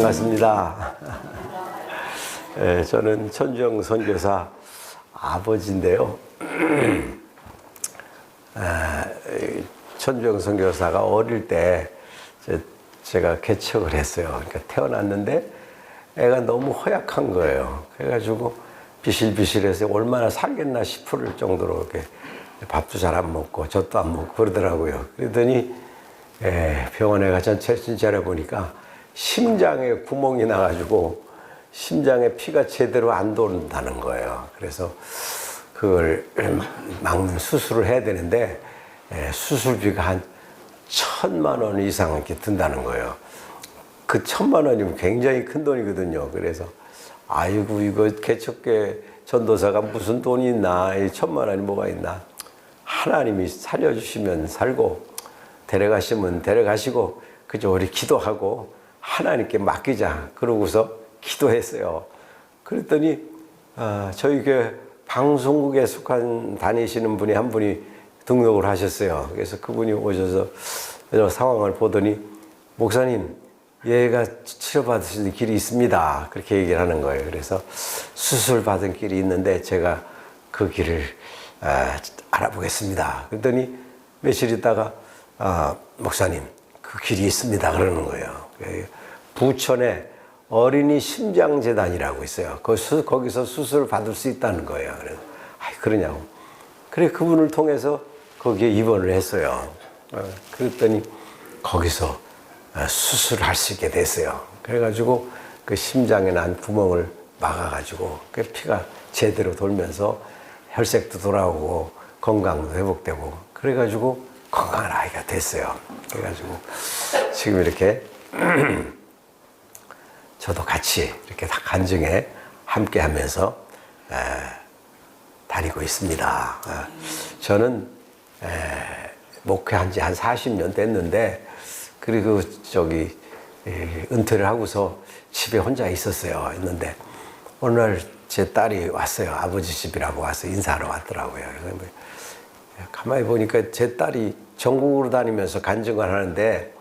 반갑습니다. 저는 천주영 선교사 아버지인데요. 천주영 선교사가 어릴 때 제가 개척을 했어요. 그러니까 태어났는데 애가 너무 허약한 거예요. 그래가지고 비실비실해서 얼마나 살겠나 싶을 정도로 이렇게 밥도 잘 안 먹고 젖도 안 먹고 그러더라고요. 그러더니 병원에 가서 진찰해 보니까 심장에 구멍이 나가지고 심장에 피가 제대로 안 돈다는 거예요. 그래서 그걸 막는 수술을 해야 되는데 수술비가 한 1,000만 원 이상 이렇게 든다는 거예요. 그 1,000만 원이면 굉장히 큰 돈이거든요. 그래서 아이고 이거 개척교회 전도사가 무슨 돈이 있나, 이 1,000만 원이 뭐가 있나. 하나님이 살려주시면 살고 데려가시면 데려가시고 그저 우리 기도하고 하나님께 맡기자 그러고서 기도했어요. 그랬더니 저희 교회 방송국에 속한 다니시는 분이 한 분이 등록을 하셨어요. 그래서 그분이 오셔서 상황을 보더니 목사님 얘가 치료받을 수 있는 길이 있습니다 그렇게 얘기를 하는 거예요. 그래서 수술 받은 길이 있는데 제가 그 길을 알아보겠습니다. 그랬더니 며칠 있다가 목사님 그 길이 있습니다 그러는 거예요. 부천에 어린이 심장재단이라고 있어요. 거기서 수술을 받을 수 있다는 거예요. 그래서 그러냐고. 그래 그분을 통해서 거기에 입원을 했어요. 그랬더니 거기서 수술을 할 수 있게 됐어요. 그래가지고 그 심장에 난 구멍을 막아가지고 그 피가 제대로 돌면서 혈색도 돌아오고 건강도 회복되고 그래가지고 건강한 아이가 됐어요. 그래가지고 지금 이렇게 저도 같이 이렇게 다 간증에 함께 하면서 다니고 있습니다. 저는 목회한 지 한 40년 됐는데 그리고 은퇴를 하고서 집에 혼자 있었어요. 있는데 어느 날 제 딸이 왔어요. 아버지 집이라고 와서 인사하러 왔더라고요. 그래서 가만히 보니까 제 딸이 전국으로 다니면서 간증을 하는데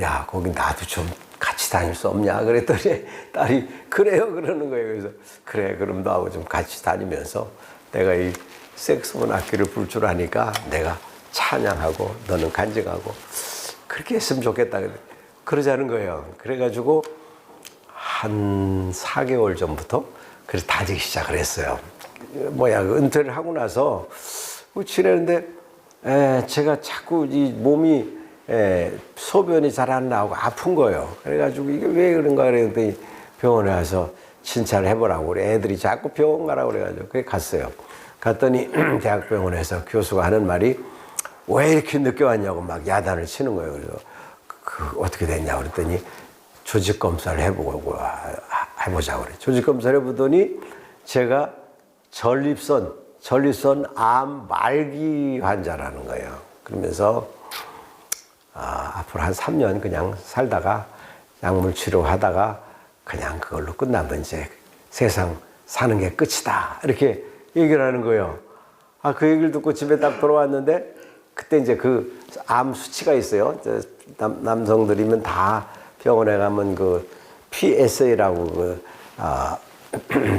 야 거기 나도 좀 같이 다닐 수 없냐 그랬더니 딸이 그래요 그러는 거예요. 그래서 그래 그럼 너하고 좀 같이 다니면서 내가 이 색소폰 악기를 불 줄 아니까 내가 찬양하고 너는 간증하고 그렇게 했으면 좋겠다 그러자는 거예요. 그래가지고 한 4개월 전부터 그래서 다니기 시작을 했어요. 은퇴를 하고 나서 지내는데 제가 자꾸 이 몸이 소변이 잘 안 나오고 아픈 거예요. 그래가지고 이게 왜 그런가 그랬더니 병원에 와서 진찰을 해보라고 그래. 애들이 자꾸 병원 가라고 그래가지고 그래 갔어요. 갔더니 대학병원에서 교수가 하는 말이 왜 이렇게 늦게 왔냐고 막 야단을 치는 거예요. 그래서 어떻게 됐냐고 그랬더니 조직 검사를 해보자고 그래. 조직 검사를 해보더니 제가 전립선 암 말기 환자라는 거예요. 그러면서 앞으로 한 3년 그냥 살다가 약물 치료하다가 그냥 그걸로 끝나면 이제 세상 사는 게 끝이다 이렇게 얘기를 하는 거예요. 그 얘기를 듣고 집에 딱 돌아왔는데 그때 이제 그 암 수치가 있어요. 남성들이면 다 병원에 가면 그 PSA라고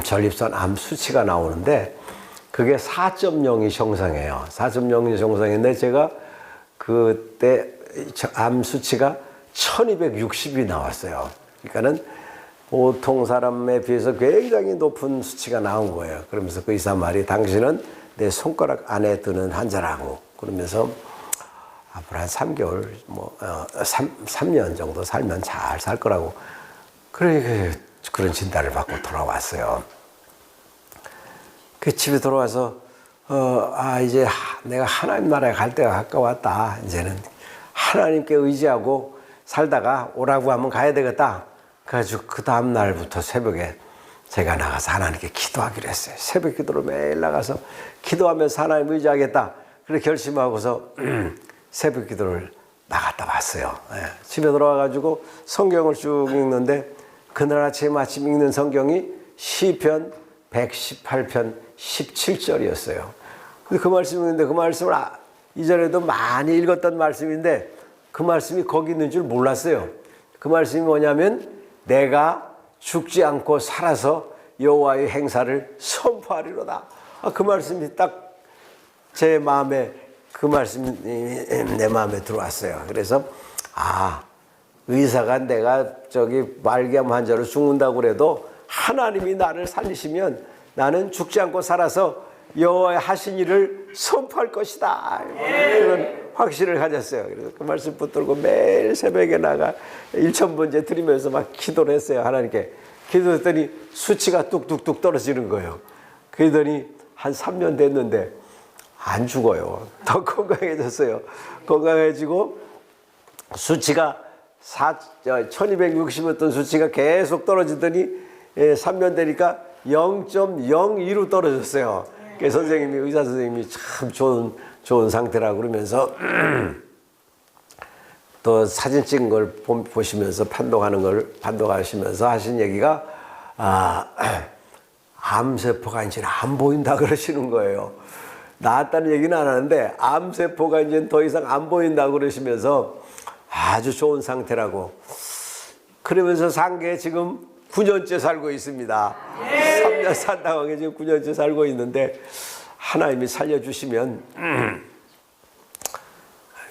전립선 암 수치가 나오는데 그게 4.0이 정상이에요. 4.0이 정상인데 제가 그때 암 수치가 1260이 나왔어요. 그러니까는 보통 사람에 비해서 굉장히 높은 수치가 나온 거예요. 그러면서 그 의사 말이 당신은 내 손가락 안에 드는 환자라고 그러면서 앞으로 한 3개월 3년 정도 살면 잘 살 거라고 그런 진단을 받고 돌아왔어요. 그 집에 돌아와서 이제 내가 하나님 나라에 갈 때가 가까웠다. 이제는 하나님께 의지하고 살다가 오라고 하면 가야 되겠다. 그래가지고 그 다음 날부터 새벽에 제가 나가서 하나님께 기도하기로 했어요. 새벽 기도로 매일 나가서 기도하면서 하나님 의지하겠다. 그렇게 결심하고서 새벽 기도를 나갔다 왔어요. 집에 돌아와가지고 성경을 쭉 읽는데 그날 아침 읽는 성경이 시편 118편 17절이었어요. 근데 그 말씀인데 그 말씀을 이전에도 많이 읽었던 말씀인데 그 말씀이 거기 있는 줄 몰랐어요. 그 말씀이 뭐냐면 내가 죽지 않고 살아서 여호와의 행사를 선포하리로다. 그 말씀이 딱 제 마음에, 그 말씀이 내 마음에 들어왔어요. 그래서 의사가 내가 말기암 환자로 죽는다고 그래도 하나님이 나를 살리시면 나는 죽지 않고 살아서 여호와의 하신 일을 선포할 것이다. 그런 확신을 가졌어요. 그래서 그 말씀 붙들고 매일 새벽에 나가 1000번째 드리면서 막 기도를 했어요. 하나님께. 기도했더니 수치가 뚝뚝뚝 떨어지는 거예요. 그러더니 한 3년 됐는데 안 죽어요. 더 건강해졌어요. 건강해지고 수치가 1260이었던 수치가 계속 떨어지더니 3년 되니까 0.02로 떨어졌어요. 그래서 선생님이, 의사 선생님이 참 좋은 상태라고 그러면서 또 사진 찍은 걸 보시면서 판독하시면서 하신 얘기가 암세포가 이제 안 보인다 그러시는 거예요. 나았다는 얘기는 안 하는데 암세포가 이제 더 이상 안 보인다 그러시면서 아주 좋은 상태라고. 그러면서 상계에 지금 9년째 살고 있습니다. 3년 산다고 하게 지금 9년째 살고 있는데 하나님이 살려주시면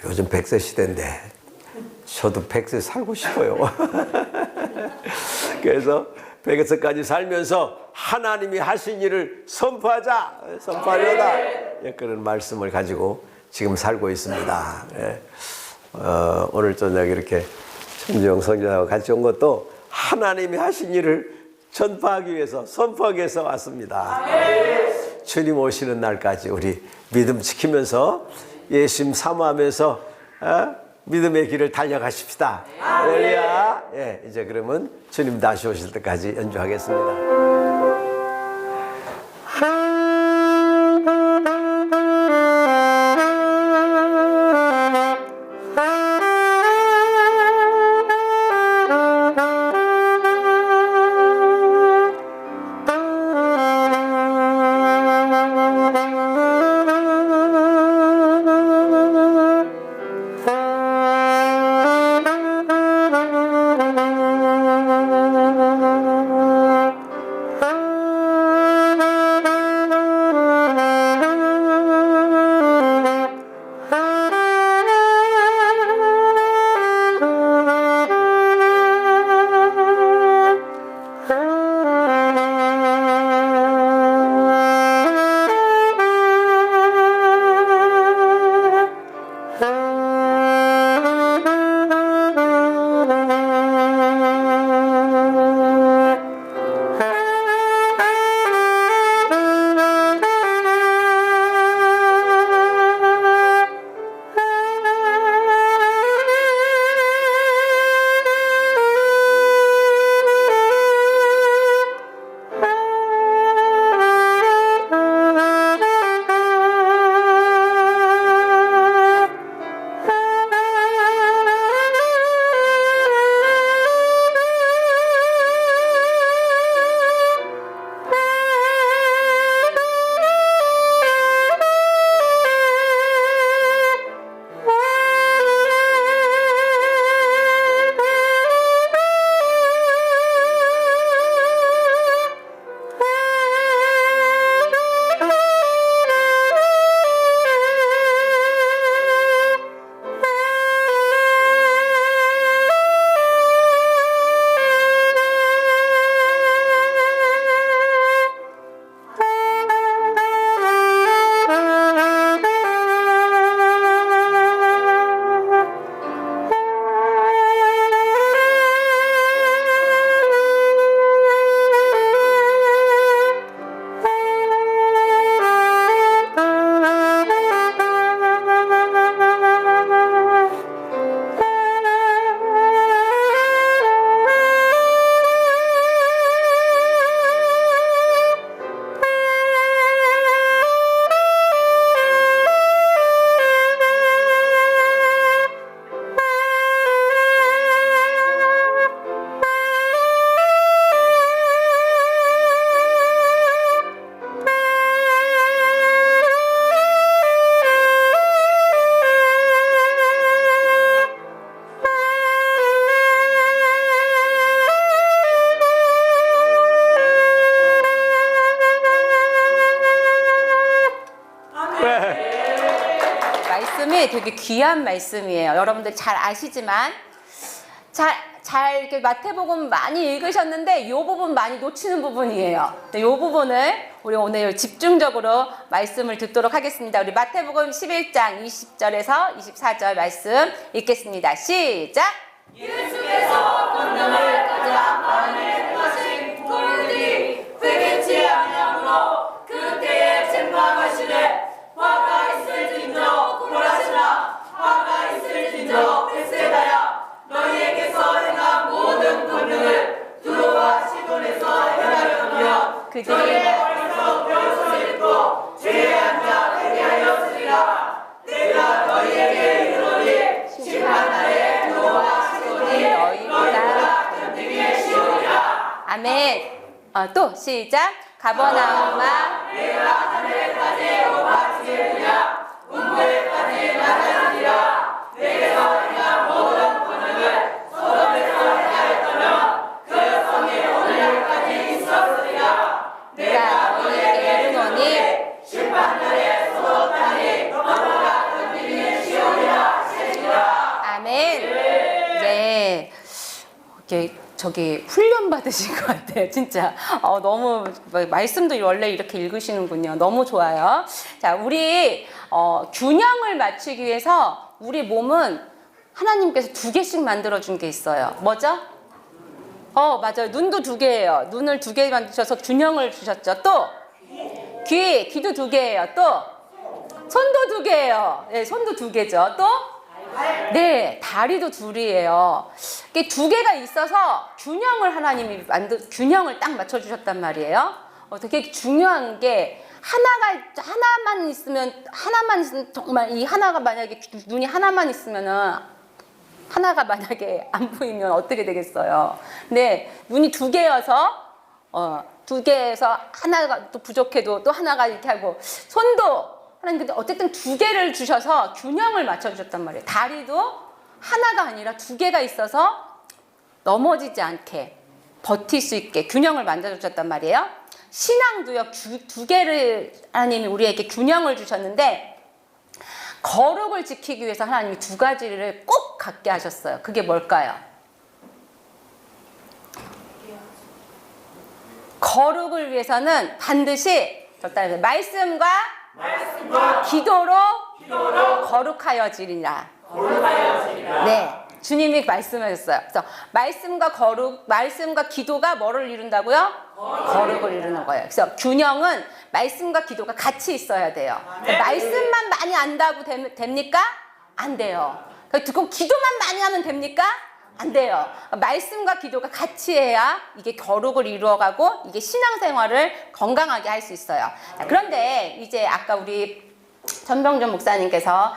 요즘 100세 시대인데 저도 100세 살고 싶어요. 그래서 100세까지 살면서 하나님이 하신 일을 선포하려다. 그런 말씀을 가지고 지금 살고 있습니다. 오늘 저녁 이렇게 천주영 성전하고 같이 온 것도 하나님이 하신 일을 전파하기 위해서, 선포하기 위해서 왔습니다. 주님 오시는 날까지 우리 믿음 지키면서 예수님 사모하면서 믿음의 길을 달려가십시다. 할렐루야. 이제 그러면 주님 다시 오실 때까지 연주하겠습니다. 귀한 말씀이에요. 여러분들 잘 아시지만 잘 이렇게 마태복음 많이 읽으셨는데 이 부분 많이 놓치는 부분이에요. 이 부분을 우리 오늘 집중적으로 말씀을 듣도록 하겠습니다. 우리 마태복음 11장 20절에서 24절 말씀 읽겠습니다. 시작! 예수께서 권능을 가장 많이 하신 그들이 회개치 아니하므로 그때에 책망하시되 화가 있을진저 고라시나 화가 있을진저 벳세다야 너희에게서 행한 모든 권능을 두로와 시돈에서 행하려면 그들이 벌써 벼서 읽고 죄에 앉아 회개하였으리라. 내가 너희에게 이르노니 심판날에 두로와 시돈이 너희보다 견디기 쉬우리라. 아멘. 또 시작. 가버나움아 내가 하늘까지 높아지겠느냐 음부에까지 낮아지리라. 내게서 행한 모든 권능을 소돔에서 행하였다면 그 성이 오늘날까지 있었으리라. 내가 너희에게 이르노니 심판날에 소돔 땅이 너보다 견디기 쉬우리라 하시니라. 아멘. 네. 저기 훈련 받으신 것 같아요, 진짜. 너무 말씀도 원래 이렇게 읽으시는군요. 너무 좋아요. 자, 우리 균형을 맞추기 위해서 우리 몸은 하나님께서 2개씩 만들어 준 게 있어요. 뭐죠? 맞아요. 눈도 2개예요. 눈을 2개 만드셔서 균형을 주셨죠. 또 귀도 2개예요. 또 손도 2개예요. 네, 손도 2개죠. 또 네, 다리도 2이에요. 이게 2개가 있어서 균형을 하나님이 균형을 딱 맞춰주셨단 말이에요. 되게 중요한 게 하나만 있으면 정말 이 하나가 만약에 눈이 하나만 있으면은 하나가 만약에 안 보이면 어떻게 되겠어요? 근데 눈이 2개여서 2개에서 하나가 또 부족해도 또 하나가 이렇게 하고 손도 하나님 근데 어쨌든 2개를 주셔서 균형을 맞춰주셨단 말이에요. 다리도 하나가 아니라 2개가 있어서 넘어지지 않게 버틸 수 있게 균형을 만들어주셨단 말이에요. 신앙도요 2개를 하나님이 우리에게 균형을 주셨는데 거룩을 지키기 위해서 하나님이 2가지를 꼭 갖게 하셨어요. 그게 뭘까요? 거룩을 위해서는 반드시 말씀과 기도로 거룩하여지리라. 네, 주님이 말씀하셨어요. 그래서 말씀과 기도가 뭐를 이룬다고요? 거룩을 이루는 거예요. 그래서 균형은 말씀과 기도가 같이 있어야 돼요. 말씀만 많이 안다고 됩니까? 안 돼요. 그럼 기도만 많이 하면 됩니까? 안 돼요. 말씀과 기도가 같이 해야 이게 거룩을 이루어가고 이게 신앙생활을 건강하게 할 수 있어요. 자, 그런데 이제 아까 우리 전병준 목사님께서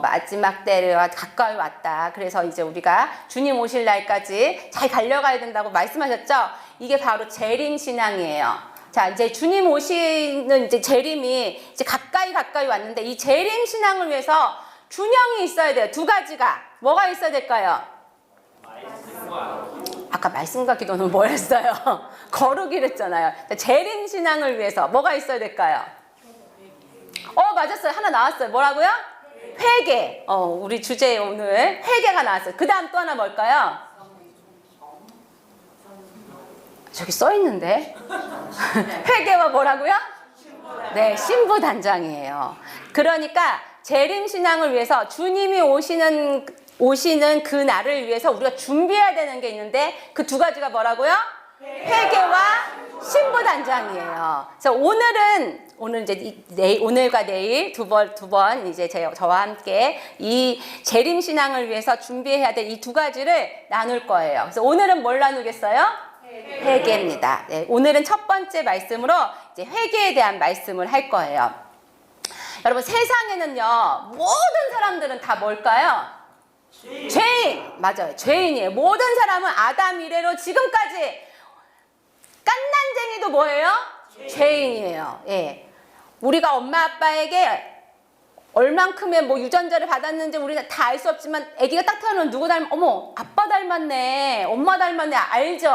마지막 때가 가까이 왔다. 그래서 이제 우리가 주님 오실 날까지 잘 달려가야 된다고 말씀하셨죠? 이게 바로 재림 신앙이에요. 자, 이제 주님 오시는 이제 재림이 이제 가까이 왔는데 이 재림 신앙을 위해서 균형이 있어야 돼요. 2가지가. 뭐가 있어야 될까요? 아까 말씀과 기도는 뭐였어요? 거룩이랬잖아요. 재림 신앙을 위해서 뭐가 있어야 될까요? 맞았어요. 하나 나왔어요. 뭐라고요? 회개. 우리 주제 오늘 회개가 나왔어요. 그 다음 또 하나 뭘까요? 저기 써 있는데. 회개와 뭐라고요? 네, 신부단장이에요. 그러니까 재림 신앙을 위해서 주님이 오시는 그 날을 위해서 우리가 준비해야 되는 게 있는데 그 2가지가 뭐라고요? 회개와 신부단장이에요. 그래서 오늘 이제 오늘과 내일 두 번 이제 저와 함께 이 재림 신앙을 위해서 준비해야 될 이 2가지를 나눌 거예요. 그래서 오늘은 뭘 나누겠어요? 회개입니다. 네, 오늘은 첫 번째 말씀으로 이제 회개에 대한 말씀을 할 거예요. 여러분 세상에는요 모든 사람들은 다 뭘까요? 죄인. 맞아요. 죄인이에요. 모든 사람은 아담 이래로 지금까지 깐난쟁이도 뭐예요? 죄인이에요. 예. 우리가 엄마 아빠에게 얼만큼의 유전자를 받았는지 우리는 다 알 수 없지만 아기가 딱 태어나면 누구 어머 아빠 닮았네 엄마 닮았네 알죠?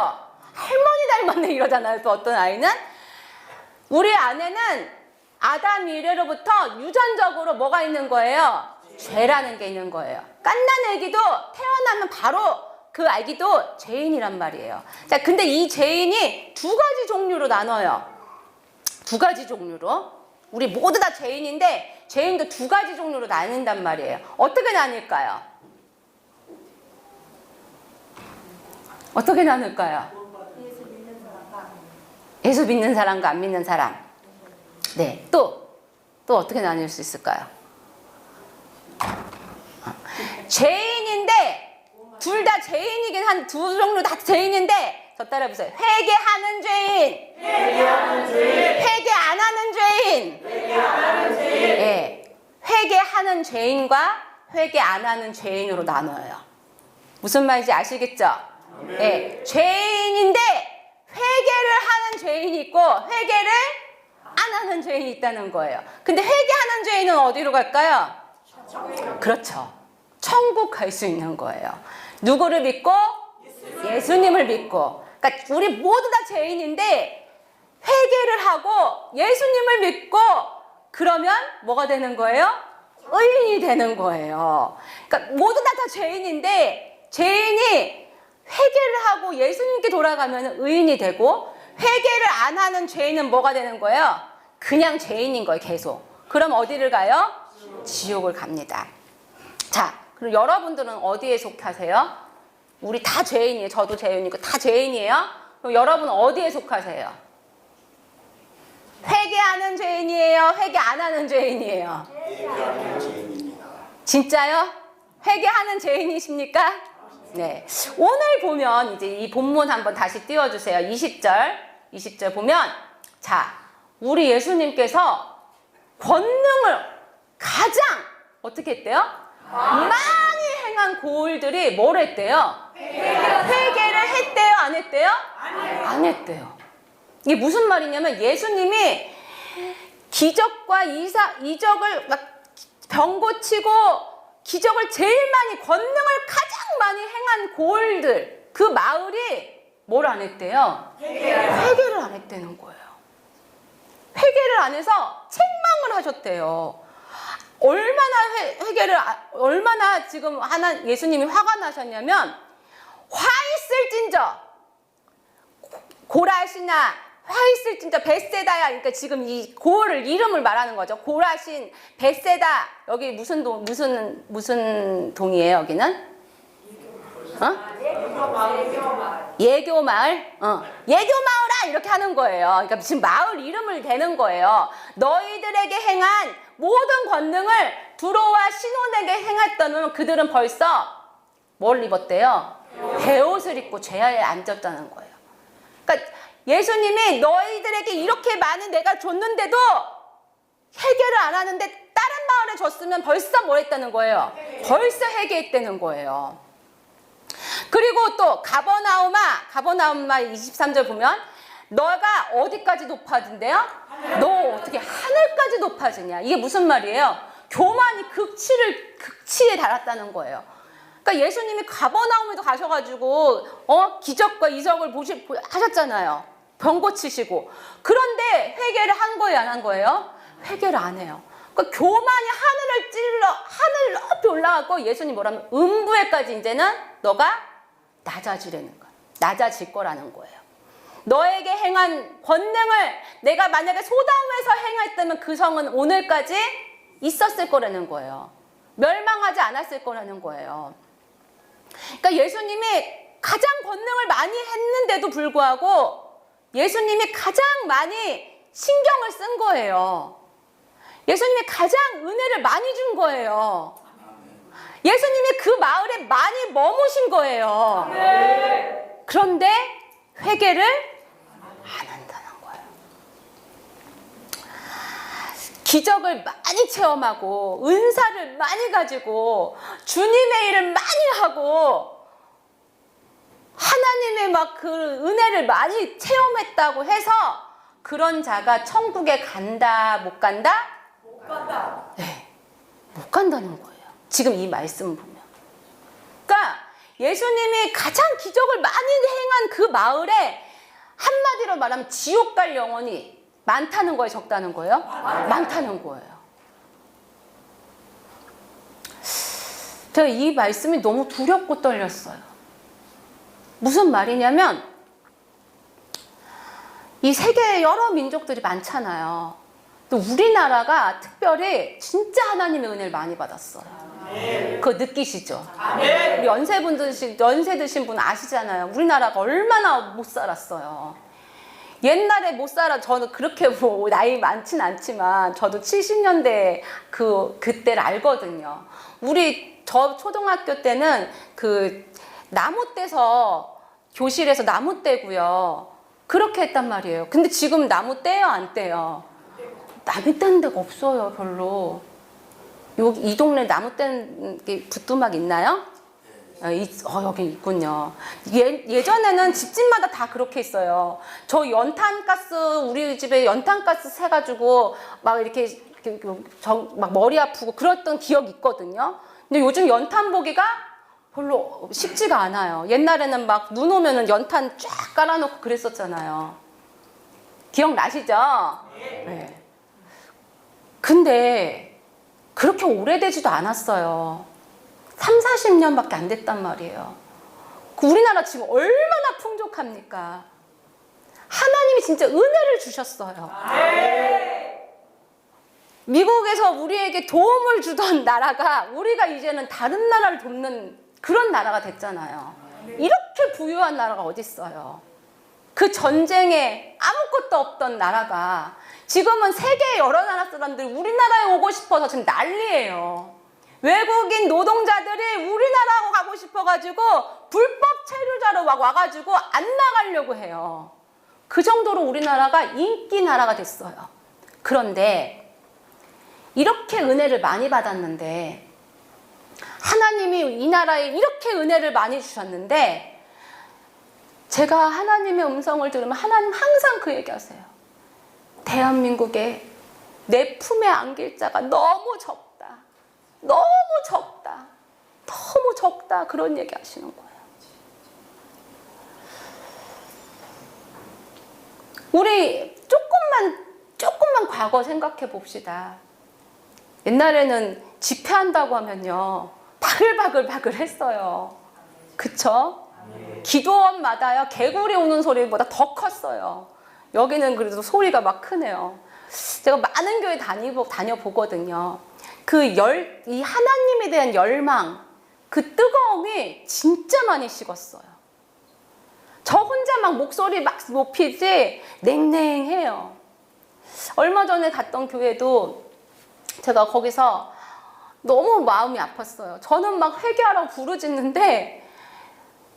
할머니 닮았네 이러잖아요. 또 어떤 아이는 우리 안에는 아담 이래로부터 유전적으로 뭐가 있는 거예요? 죄라는 게 있는 거예요. 갓난 애기도 태어나면 바로 그 아기도 죄인이란 말이에요. 자, 근데 이 죄인이 두 가지 종류로 나눠요. 두 가지 종류로. 우리 모두 다 죄인인데 죄인도 두 가지 종류로 나뉜단 말이에요. 어떻게 나뉠까요? 어떻게 나눌까요? 예수 믿는 사람과 안 믿는 사람. 네, 또 어떻게 나뉠 수 있을까요? 죄인인데 둘 다 죄인이긴 한 두 종류 다 죄인인데 저 따라해보세요. 회개하는 죄인, 회개 안 하는 죄인. 예, 회개하는 죄인과 회개 안 하는 죄인으로 나눠요. 무슨 말인지 아시겠죠? 예, 죄인인데 회개를 하는 죄인이 있고 회개를 안 하는 죄인이 있다는 거예요. 근데 회개하는 죄인은 어디로 갈까요? 그렇죠. 천국 갈 수 있는 거예요. 누구를 믿고? 예수님을 믿고. 그러니까 우리 모두 다 죄인인데 회개를 하고 예수님을 믿고 그러면 뭐가 되는 거예요? 의인이 되는 거예요. 그러니까 모두 다 죄인인데 죄인이 회개를 하고 예수님께 돌아가면 의인이 되고 회개를 안 하는 죄인은 뭐가 되는 거예요? 그냥 죄인인 거예요, 계속. 그럼 어디를 가요? 지옥을 갑니다. 자, 그럼 여러분들은 어디에 속하세요? 우리 다 죄인이에요. 저도 죄인이고 다 죄인이에요. 그럼 여러분은 어디에 속하세요? 회개하는 죄인이에요? 회개 안 하는 죄인이에요? 회개하는 죄인입니다. 진짜요? 회개하는 죄인이십니까? 네. 오늘 보면 이제 이 본문 한번 다시 띄워주세요. 20절 보면 자, 우리 예수님께서 권능을 가장 어떻게 했대요? 많이 행한 고을들이 뭘 했대요? 회개를 했대요? 안 했대요? 안 했대요. 이게 무슨 말이냐면 예수님이 기적과 이적을 막 병 고치고 기적을 제일 많이 권능을 가장 많이 행한 고을들 그 마을이 뭘 안 했대요? 회개를 안 했다는 거예요. 회개를 안 해서 책망을 하셨대요. 얼마나 지금 예수님이 화가 나셨냐면 화 있을진저 고라시나 화 있을진저 벳세다야. 그러니까 지금 이 고을을 이름을 말하는 거죠. 고라신 베세다. 여기 무슨 동이에요? 여기는? 예교 마을. 예교 마을아 이렇게 하는 거예요. 그러니까 지금 마을 이름을 대는 거예요. 너희들에게 행한 모든 권능을 두로와 시돈에게 행했다면 그들은 벌써 뭘 입었대요? 베옷을 입고 죄에 앉았다는 거예요. 그러니까 예수님이 너희들에게 이렇게 많은 내가 줬는데도 회개를 안 하는데 다른 마을에 줬으면 벌써 뭐 했다는 거예요? 벌써 회개했다는 거예요. 그리고 또 가버나움아 23절 보면 너가 어디까지 높아진대요? 너 어떻게 하늘까지 높아지냐? 이게 무슨 말이에요? 교만이 극치에 달았다는 거예요. 그러니까 예수님이 가버나움에도 가셔가지고 기적과 이적을 하셨잖아요. 병 고치시고. 그런데 회개를 한 거예요, 안 한 거예요? 회개를 안 해요. 그러니까 교만이 하늘 높이 올라가고 예수님 뭐라면 음부에까지 이제는 너가 낮아지라는 거야. 낮아질 거라는 거예요. 너에게 행한 권능을 내가 만약에 소돔에서 행했다면 그 성은 오늘까지 있었을 거라는 거예요. 멸망하지 않았을 거라는 거예요. 그러니까 예수님이 가장 권능을 많이 했는데도 불구하고 예수님이 가장 많이 신경을 쓴 거예요. 예수님이 가장 은혜를 많이 준 거예요. 예수님이 그 마을에 많이 머무신 거예요. 그런데 회개를 안 한다는 거예요. 기적을 많이 체험하고 은사를 많이 가지고 주님의 일을 많이 하고 하나님의 막 그 은혜를 많이 체험했다고 해서 그런 자가 천국에 간다, 못 간다? 못 간다. 네, 못 간다는 거예요. 지금 이 말씀을 보면. 그러니까 예수님이 가장 기적을 많이 행한 그 마을에 한마디로 말하면 지옥 갈 영혼이 많다는 거예요, 적다는 거예요? 많다는 거예요. 제가 이 말씀이 너무 두렵고 떨렸어요. 무슨 말이냐면 이 세계에 여러 민족들이 많잖아요. 또 우리나라가 특별히 진짜 하나님의 은혜를 많이 받았어요. 그거 느끼시죠? 우리 연세 드신 분 아시잖아요. 우리나라가 얼마나 못 살았어요. 옛날에 못 살아, 저는 그렇게 뭐 나이 많진 않지만 저도 70년대 그때를 알거든요. 저 초등학교 때는 그 나무 떼서 교실에서 나무 떼고요. 그렇게 했단 말이에요. 근데 지금 나무 떼요, 안 떼요? 나무 떼는 데가 없어요, 별로. 이 동네 나무 떼는 게 부뚜막 있나요? 여기 있군요. 예전에는 집집마다 다 그렇게 있어요. 저 연탄가스, 우리 집에 연탄가스 새가지고 막 이렇게 막 머리 아프고 그랬던 기억이 있거든요. 근데 요즘 연탄 보기가 별로 쉽지가 않아요. 옛날에는 막 눈 오면은 연탄 쫙 깔아놓고 그랬었잖아요. 기억나시죠? 네. 근데 그렇게 오래되지도 않았어요. 3, 40년밖에 안 됐단 말이에요. 우리나라 지금 얼마나 풍족합니까? 하나님이 진짜 은혜를 주셨어요. 미국에서 우리에게 도움을 주던 나라가 우리가 이제는 다른 나라를 돕는 그런 나라가 됐잖아요. 이렇게 부유한 나라가 어디 있어요? 그 전쟁에 아무것도 없던 나라가 지금은 세계의 여러 나라 사람들이 우리나라에 오고 싶어서 지금 난리예요. 외국인 노동자들이 우리나라로 가고 싶어가지고 불법 체류자로 막 와가지고 안 나가려고 해요. 그 정도로 우리나라가 인기 나라가 됐어요. 그런데 이렇게 은혜를 많이 받았는데 하나님이 이 나라에 이렇게 은혜를 많이 주셨는데 제가 하나님의 음성을 들으면 하나님 항상 그 얘기하세요. 대한민국에 내 품에 안길 자가 너무 적다. 너무 적다. 너무 적다. 그런 얘기 하시는 거예요. 우리 조금만 과거 생각해 봅시다. 옛날에는 집회한다고 하면요. 바글바글 했어요. 그쵸? 기도원마다요. 개구리 우는 소리보다 더 컸어요. 여기는 그래도 소리가 막 크네요. 제가 많은 교회 다녀보거든요. 이 하나님에 대한 열망, 그 뜨거움이 진짜 많이 식었어요. 저 혼자 막 목소리 막 높이지 냉랭해요. 얼마 전에 갔던 교회도 제가 거기서 너무 마음이 아팠어요. 저는 막 회개하라고 부르짖는데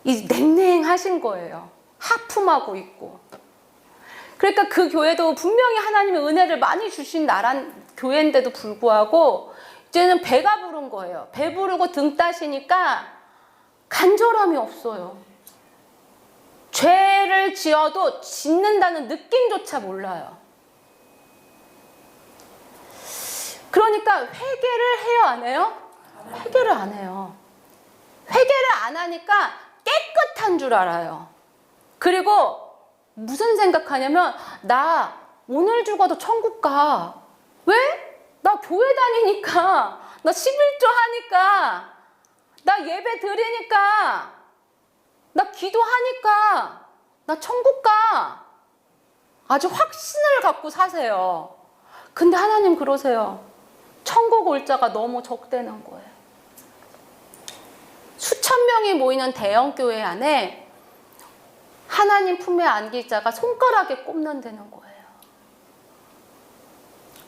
이 냉랭하신 거예요. 하품하고 있고. 그러니까 그 교회도 분명히 하나님의 은혜를 많이 주신 교회인데도 불구하고 이제는 배가 부른 거예요. 배 부르고 등 따시니까 간절함이 없어요. 죄를 지어도 짓는다는 느낌조차 몰라요. 그러니까 회개를 해요, 안 해요? 회개를 안 해요. 회개를 안 하니까 깨끗한 줄 알아요. 그리고 무슨 생각하냐면 나 오늘 죽어도 천국 가. 왜? 나 교회 다니니까, 나 11조 하니까, 나 예배 드리니까, 나 기도하니까, 나 천국 가. 아주 확신을 갖고 사세요. 근데 하나님 그러세요. 천국 올 자가 너무 적대는 거예요. 수천 명이 모이는 대형 교회 안에 하나님 품에 안길 자가 손가락에 꼽는다는 거예요.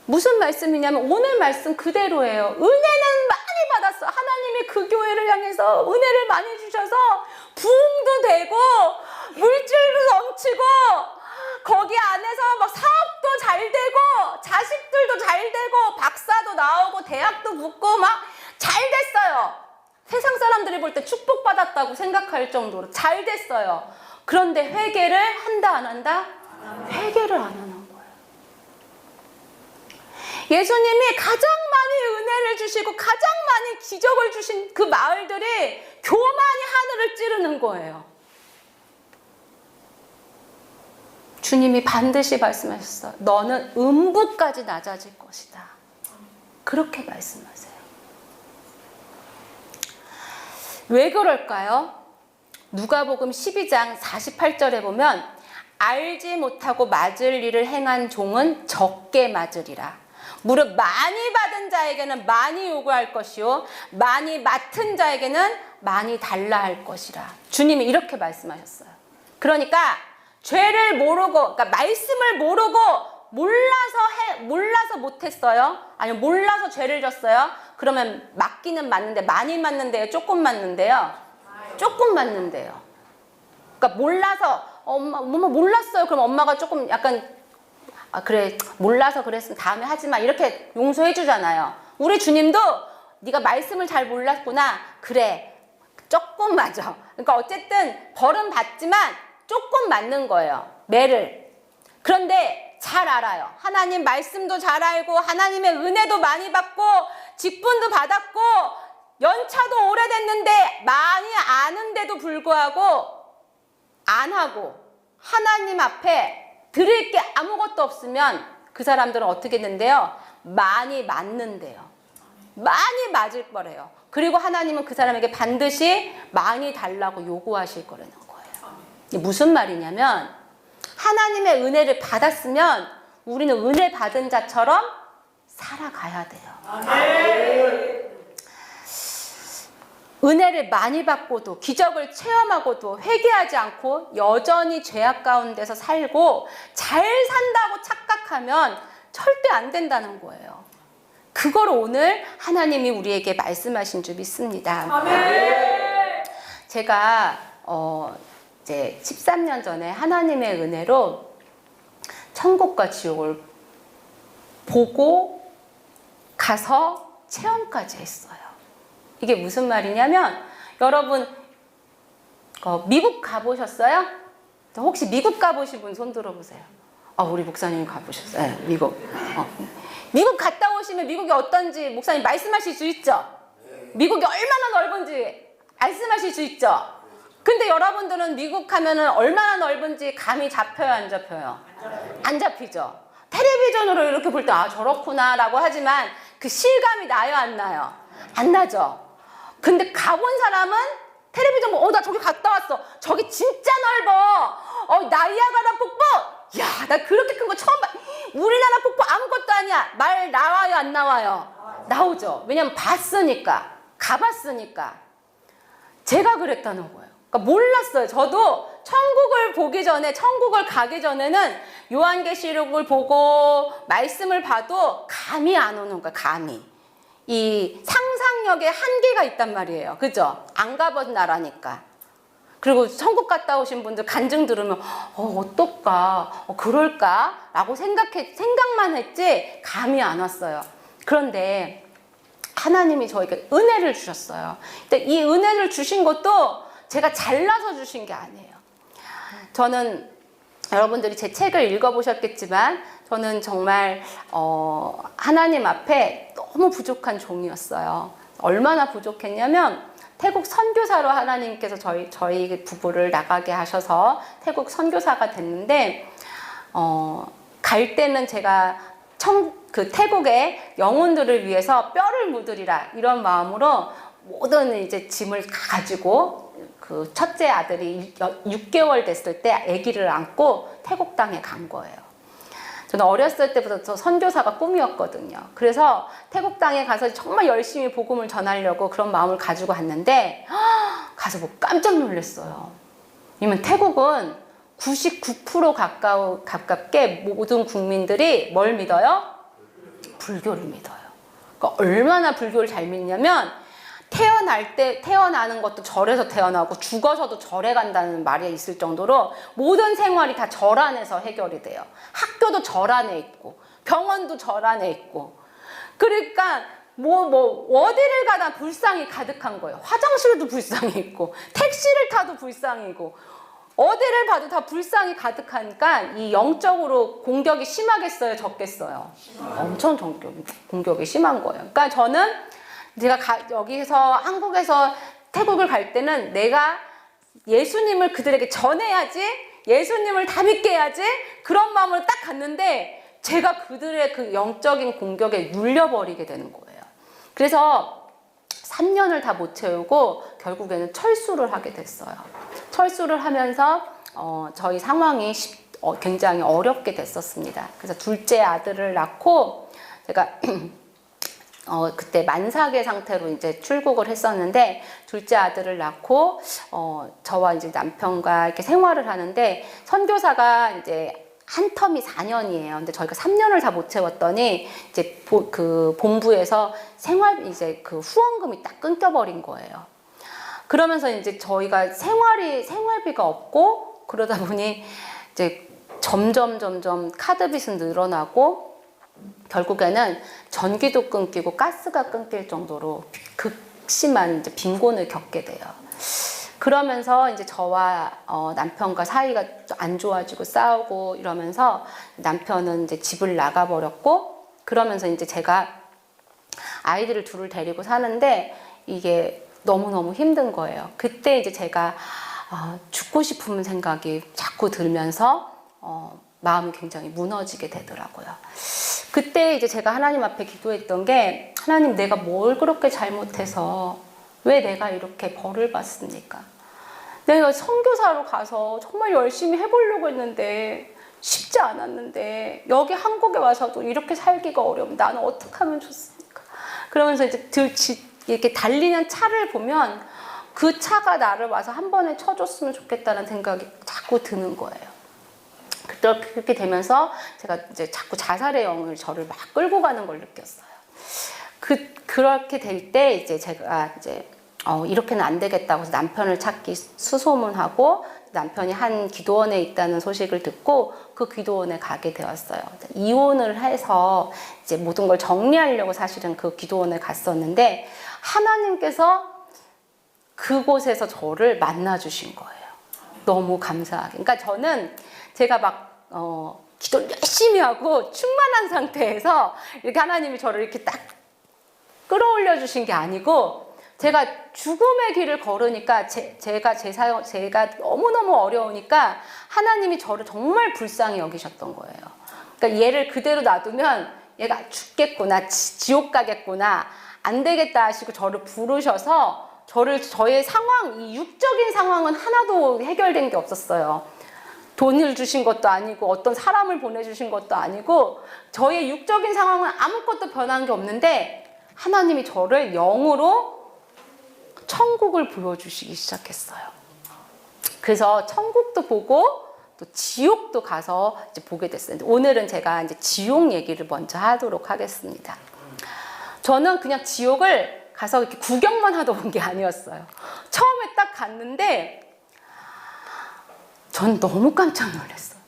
무슨 말씀이냐면 오늘 말씀 그대로예요. 은혜는 많이 받았어. 하나님이 그 교회를 향해서 은혜를 많이 주셔서 부흥도 되고 물질도 넘치고 거기 안에서 막 사업도 잘 되고 자식들도 잘 되고 박사도 나오고 대학도 붙고 막 잘 됐어요. 세상 사람들이 볼 때 축복받았다고 생각할 정도로 잘 됐어요. 그런데 회개를 한다 안 한다? 회개를 안 하는 거예요. 예수님이 가장 많이 은혜를 주시고 가장 많이 기적을 주신 그 마을들이 교만이 하늘을 찌르는 거예요. 주님이 반드시 말씀하셨어요. 너는 음부까지 낮아질 것이다. 그렇게 말씀하세요. 왜 그럴까요? 누가복음 12장 48절에 보면 알지 못하고 맞을 일을 행한 종은 적게 맞으리라. 무릇 많이 받은 자에게는 많이 요구할 것이요 많이 맡은 자에게는 많이 달라 할 것이라. 주님이 이렇게 말씀하셨어요. 그러니까 죄를 모르고, 그러니까 말씀을 모르고 몰라서 못했어요. 아니면 몰라서 죄를 졌어요. 그러면 맞기는 맞는데 많이 맞는데요, 조금 맞는데요. 조금 맞는데요. 그러니까 몰라서 엄마 몰랐어요. 그럼 엄마가 조금 약간 그래 몰라서 그랬으면 다음에 하지 마 이렇게 용서해 주잖아요. 우리 주님도 네가 말씀을 잘 몰랐구나. 그래 조금 맞아. 그러니까 어쨌든 벌은 받지만 조금 맞는 거예요. 매를. 그런데 잘 알아요. 하나님 말씀도 잘 알고 하나님의 은혜도 많이 받고 직분도 받았고 연차도 오래됐는데 많이 아는데도 불구하고 안 하고 하나님 앞에 드릴 게 아무것도 없으면 그 사람들은 어떻게 했는데요? 많이 맞는데요. 많이 맞을 거래요. 그리고 하나님은 그 사람에게 반드시 많이 달라고 요구하실 거라는 거예요. 이게 무슨 말이냐면 하나님의 은혜를 받았으면 우리는 은혜 받은 자처럼 살아가야 돼요. 은혜를 많이 받고도 기적을 체험하고도 회개하지 않고 여전히 죄악 가운데서 살고 잘 산다고 착각하면 절대 안 된다는 거예요. 그걸 오늘 하나님이 우리에게 말씀하신 줄 믿습니다. 아멘. 제가 이제 13년 전에 하나님의 은혜로 천국과 지옥을 보고 가서 체험까지 했어요. 이게 무슨 말이냐면 여러분 미국 가보셨어요? 혹시 미국 가보신 분 손 들어보세요. 우리 목사님 가보셨어요. 네, 미국. 미국 갔다 오시면 미국이 어떤지 목사님 말씀하실 수 있죠? 미국이 얼마나 넓은지 말씀하실 수 있죠? 근데 여러분들은 미국 가면은 얼마나 넓은지 감이 잡혀요, 안 잡혀요? 안 잡히죠? 텔레비전으로 이렇게 볼 때 저렇구나 라고 하지만 그 실감이 나요, 안 나요? 안 나죠? 근데 가본 사람은 텔레비전 보고 나 저기 갔다 왔어. 저기 진짜 넓어. 나이아가라 폭포. 야, 나 그렇게 큰 거 처음 봐. 우리나라 폭포 아무것도 아니야. 말 나와요, 안 나와요? 나오죠. 왜냐면 봤으니까. 가봤으니까. 제가 그랬다는 거예요. 그러니까 몰랐어요. 저도 천국을 가기 전에는 요한계시록을 보고 말씀을 봐도 감이 안 오는 거예요. 감이. 이 상상력에 한계가 있단 말이에요. 그죠? 안 가본 나라니까. 그리고 천국 갔다 오신 분들 간증 들으면 어떨까? 그럴까? 라고 생각만 했지 감이 안 왔어요. 그런데 하나님이 저에게 은혜를 주셨어요. 근데 이 은혜를 주신 것도 제가 잘나서 주신 게 아니에요. 저는 여러분들이 제 책을 읽어보셨겠지만 저는 정말 하나님 앞에 너무 부족한 종이었어요. 얼마나 부족했냐면 태국 선교사로 하나님께서 저희 부부를 나가게 하셔서 태국 선교사가 됐는데 갈 때는 제가 그 태국의 영혼들을 위해서 뼈를 묻으리라 이런 마음으로 모든 이제 짐을 가지고 그 첫째 아들이 6개월 됐을 때 아기를 안고 태국 땅에 간 거예요. 저는 어렸을 때부터 선교사가 꿈이었거든요. 그래서 태국 땅에 가서 정말 열심히 복음을 전하려고 그런 마음을 가지고 갔는데 가서 뭐 깜짝 놀랐어요. 왜냐면 태국은 99% 가깝게 모든 국민들이 뭘 믿어요? 불교를 믿어요. 그러니까 얼마나 불교를 잘 믿냐면 태어나는 것도 절에서 태어나고 죽어서도 절에 간다는 말이 있을 정도로 모든 생활이 다 절 안에서 해결이 돼요. 학교도 절 안에 있고 병원도 절 안에 있고 그러니까 어디를 가나 불상이 가득한 거예요. 화장실도 불상이 있고 택시를 타도 불상이고 어디를 봐도 다 불상이 가득하니까 이 영적으로 공격이 심하겠어요, 적겠어요? 엄청 공격이 심한 거예요. 그러니까 저는 제가 여기서 한국에서 태국을 갈 때는 내가 예수님을 그들에게 전해야지, 예수님을 다 믿게 해야지 그런 마음으로 딱 갔는데 제가 그들의 그 영적인 공격에 눌려버리게 되는 거예요. 그래서 3년을 다 못 채우고 결국에는 철수를 하게 됐어요. 철수를 하면서 저희 상황이 굉장히 어렵게 됐었습니다. 그래서 둘째 아들을 낳고 제가 그때 만삭의 상태로 이제 출국을 했었는데 둘째 아들을 낳고 저와 이제 남편과 이렇게 생활을 하는데 선교사가 이제 한 텀이 4년이에요. 근데 저희가 3년을 다 못 채웠더니 이제 그 본부에서 이제 그 후원금이 딱 끊겨버린 거예요. 그러면서 이제 저희가 생활비가 없고 그러다 보니 이제 점점 카드빚은 늘어나고 결국에는 전기도 끊기고 가스가 끊길 정도로 극심한 이제 빈곤을 겪게 돼요. 그러면서 이제 저와 남편과 사이가 안 좋아지고 싸우고 이러면서 남편은 이제 집을 나가버렸고 그러면서 이제 제가 아이들을 둘을 데리고 사는데 이게 너무너무 힘든 거예요. 그때 이제 제가 죽고 싶은 생각이 자꾸 들면서 마음이 굉장히 무너지게 되더라고요. 그때 이제 제가 하나님 앞에 기도했던 게 하나님 내가 뭘 그렇게 잘못해서 왜 내가 이렇게 벌을 받습니까? 내가 선교사로 가서 정말 열심히 해보려고 했는데 쉽지 않았는데 여기 한국에 와서도 이렇게 살기가 어려우면 나는 어떻게 하면 좋습니까? 그러면서 이제 이렇게 달리는 차를 보면 그 차가 나를 와서 한 번에 쳐줬으면 좋겠다는 생각이 자꾸 드는 거예요. 그렇게 되면서 제가 이제 자꾸 자살의 영을 저를 막 끌고 가는 걸 느꼈어요. 그렇게 될 때 이제 제가 이제 이렇게는 안 되겠다고 해서 남편을 찾기 수소문하고 남편이 한 기도원에 있다는 소식을 듣고 그 기도원에 가게 되었어요. 이혼을 해서 이제 모든 걸 정리하려고 사실은 그 기도원에 갔었는데 하나님께서 그곳에서 저를 만나 주신 거예요. 너무 감사하게. 그러니까 저는 제가 막 기도를 열심히 하고 충만한 상태에서 이렇게 하나님이 저를 이렇게 딱 끌어올려 주신 게 아니고 제가 죽음의 길을 걸으니까 제가 너무너무 어려우니까 하나님이 저를 정말 불쌍히 여기셨던 거예요. 그러니까 얘를 그대로 놔두면 얘가 죽겠구나, 지옥 가겠구나, 안 되겠다 하시고 저를 부르셔서 저의 상황, 이 육적인 상황은 하나도 해결된 게 없었어요. 돈을 주신 것도 아니고 어떤 사람을 보내주신 것도 아니고 저의 육적인 상황은 아무것도 변한 게 없는데 하나님이 저를 영으로 천국을 보여주시기 시작했어요. 그래서 천국도 보고 또 지옥도 가서 이제 보게 됐어요. 오늘은 제가 이제 지옥 얘기를 먼저 하도록 하겠습니다. 저는 그냥 지옥을 가서 이렇게 구경만 하다 온 게 아니었어요. 처음에 딱 갔는데 전 너무 깜짝 놀랐어요.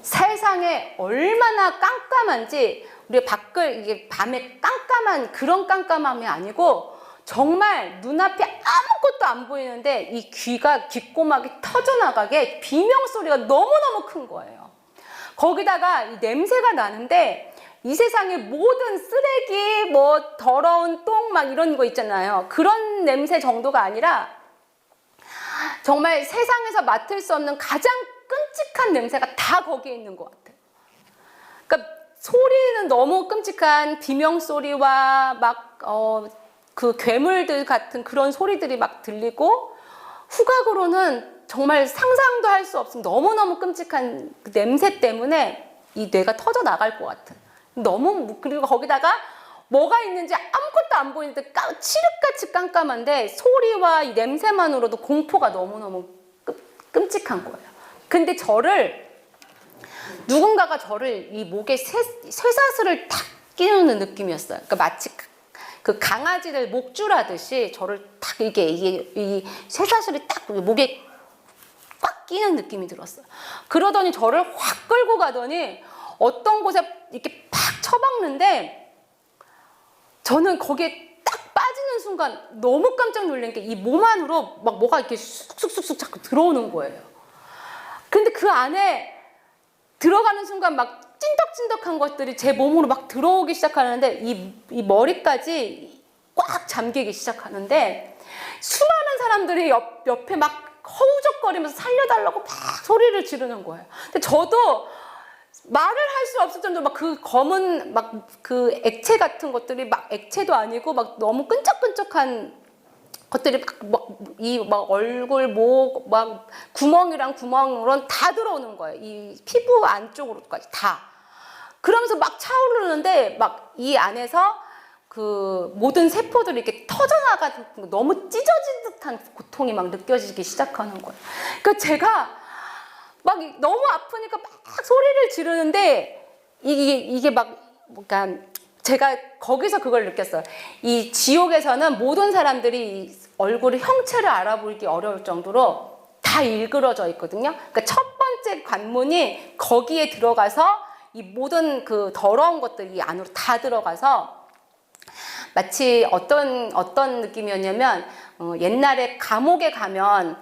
세상에 얼마나 깜깜한지 우리가 이게 밤에 깜깜한 그런 깜깜함이 아니고 정말 눈앞에 아무것도 안 보이는데 이 귓고막이 터져나가게 비명소리가 너무너무 큰 거예요. 거기다가 이 냄새가 나는데 이 세상의 모든 쓰레기, 뭐 더러운 똥 막 이런 거 있잖아요. 그런 냄새 정도가 아니라 정말 세상에서 맡을 수 없는 가장 끔찍한 냄새가 다 거기에 있는 것 같아요. 그러니까 소리는 너무 끔찍한 비명소리와 막 그 괴물들 같은 그런 소리들이 막 들리고 후각으로는 정말 상상도 할 수 없은 너무너무 끔찍한 그 냄새 때문에 이 뇌가 터져 나갈 것 같은 그리고 거기다가 뭐가 있는지 아무것도 안 보이는데 칠흑같이 깜깜한데 소리와 이 냄새만으로도 공포가 너무너무 끔찍한 거예요. 근데 누군가가 저를 이 목에 쇠사슬을 탁 끼우는 느낌이었어요. 그러니까 마치 그 강아지를 목줄하듯이 저를 탁 이 쇠사슬이 딱 목에 꽉 끼는 느낌이 들었어요. 그러더니 저를 확 끌고 가더니 어떤 곳에 이렇게 팍 쳐박는데 저는 거기에 딱 빠지는 순간 너무 깜짝 놀란 게 이 몸 안으로 막 뭐가 이렇게 쑥쑥쑥쑥 자꾸 들어오는 거예요. 근데 그 안에 들어가는 순간 막 찐덕찐덕한 것들이 제 몸으로 막 들어오기 시작하는데 이 머리까지 꽉 잠기기 시작하는데 수많은 사람들이 옆에 막 허우적거리면서 살려달라고 막 소리를 지르는 거예요. 근데 저도 말을 할 수 없을 정도로 막 그 검은 막 그 액체 같은 것들이 막 액체도 아니고 막 너무 끈적끈적한 것들이 막 얼굴, 목, 막 구멍이랑 구멍으로 다 들어오는 거예요. 이 피부 안쪽으로까지 다. 그러면서 막 차오르는데 막 이 안에서 그 모든 세포들이 이렇게 터져나가는 너무 찢어진 듯한 고통이 막 느껴지기 시작하는 거예요. 그러니까 제가 막 너무 아프니까 막 소리를 지르는데 이게 막 그러니까 제가 거기서 그걸 느꼈어요. 이 지옥에서는 모든 사람들이 얼굴의 형체를 알아보기 어려울 정도로 다 일그러져 있거든요. 그러니까 첫 번째 관문이 거기에 들어가서 이 모든 그 더러운 것들이 이 안으로 다 들어가서 마치 어떤 느낌이었냐면 옛날에 감옥에 가면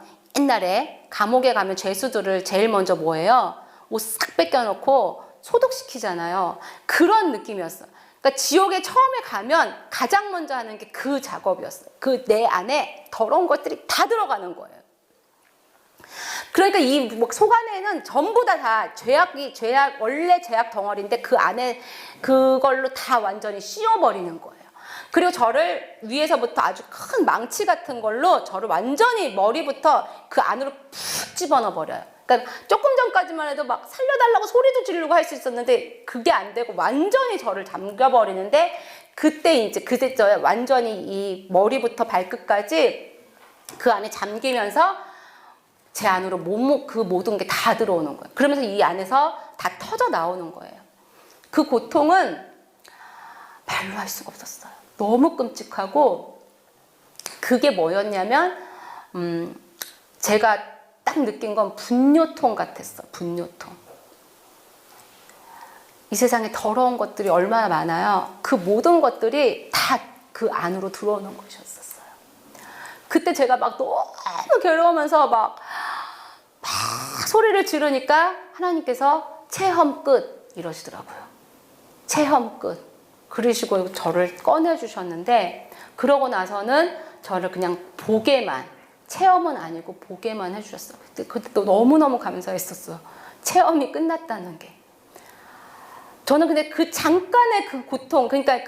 죄수들을 제일 먼저 뭐예요? 옷 싹 뺏겨놓고 소독시키잖아요. 그런 느낌이었어요. 그러니까 지옥에 처음에 가면 가장 먼저 하는 게 그 작업이었어요. 그 내 안에 더러운 것들이 다 들어가는 거예요. 그러니까 이 속 안에는 전부 다 원래 죄악 덩어리인데 그 안에 그걸로 다 완전히 씌워버리는 거예요. 그리고 저를 위에서부터 아주 큰 망치 같은 걸로 저를 완전히 머리부터 그 안으로 푹 집어넣어 버려요. 그러니까 조금 전까지만 해도 막 살려달라고 소리도 지르고 할 수 있었는데 그게 안 되고 완전히 저를 잠겨버리는데 그때 저 완전히 이 머리부터 발끝까지 그 안에 잠기면서 제 안으로 그 모든 게 다 들어오는 거예요. 그러면서 이 안에서 다 터져 나오는 거예요. 그 고통은 말로 할 수가 없었어요. 너무 끔찍하고 그게 뭐였냐면 제가 딱 느낀 건 분뇨통 같았어. 분뇨통. 이 세상에 더러운 것들이 얼마나 많아요. 그 모든 것들이 다 그 안으로 들어오는 것이었어요. 그때 제가 막 너무 괴로우면서 막 소리를 지르니까 하나님께서 체험 끝 이러시더라고요. 체험 끝. 그러시고 저를 꺼내주셨는데 그러고 나서는 저를 그냥 보게만, 체험은 아니고 보게만 해주셨어요. 그때 또 너무너무 감사했었어요. 체험이 끝났다는 게. 저는 근데 그 잠깐의 그 고통, 그러니까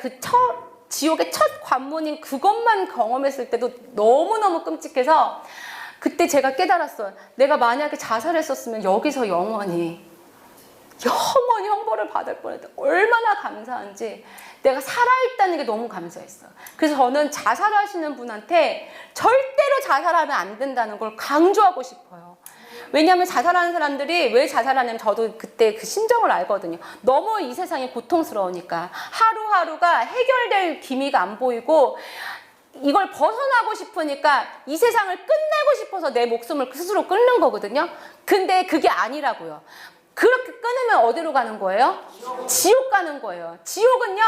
지옥의 첫 관문인 그것만 경험했을 때도 너무너무 끔찍해서 그때 제가 깨달았어요. 내가 만약에 자살했었으면 여기서 영원히 형벌을 받을 뻔했다. 얼마나 감사한지. 내가 살아있다는 게 너무 감사했어요. 그래서 저는 자살하시는 분한테 절대로 자살하면 안 된다는 걸 강조하고 싶어요. 왜냐하면 자살하는 사람들이 왜 자살하냐면 저도 그때 그 심정을 알거든요. 너무 이 세상이 고통스러우니까 하루하루가 해결될 기미가 안 보이고 이걸 벗어나고 싶으니까 이 세상을 끝내고 싶어서 내 목숨을 스스로 끊는 거거든요. 근데 그게 아니라고요. 그렇게 끊으면 어디로 가는 거예요? 지옥 가는 거예요. 지옥은요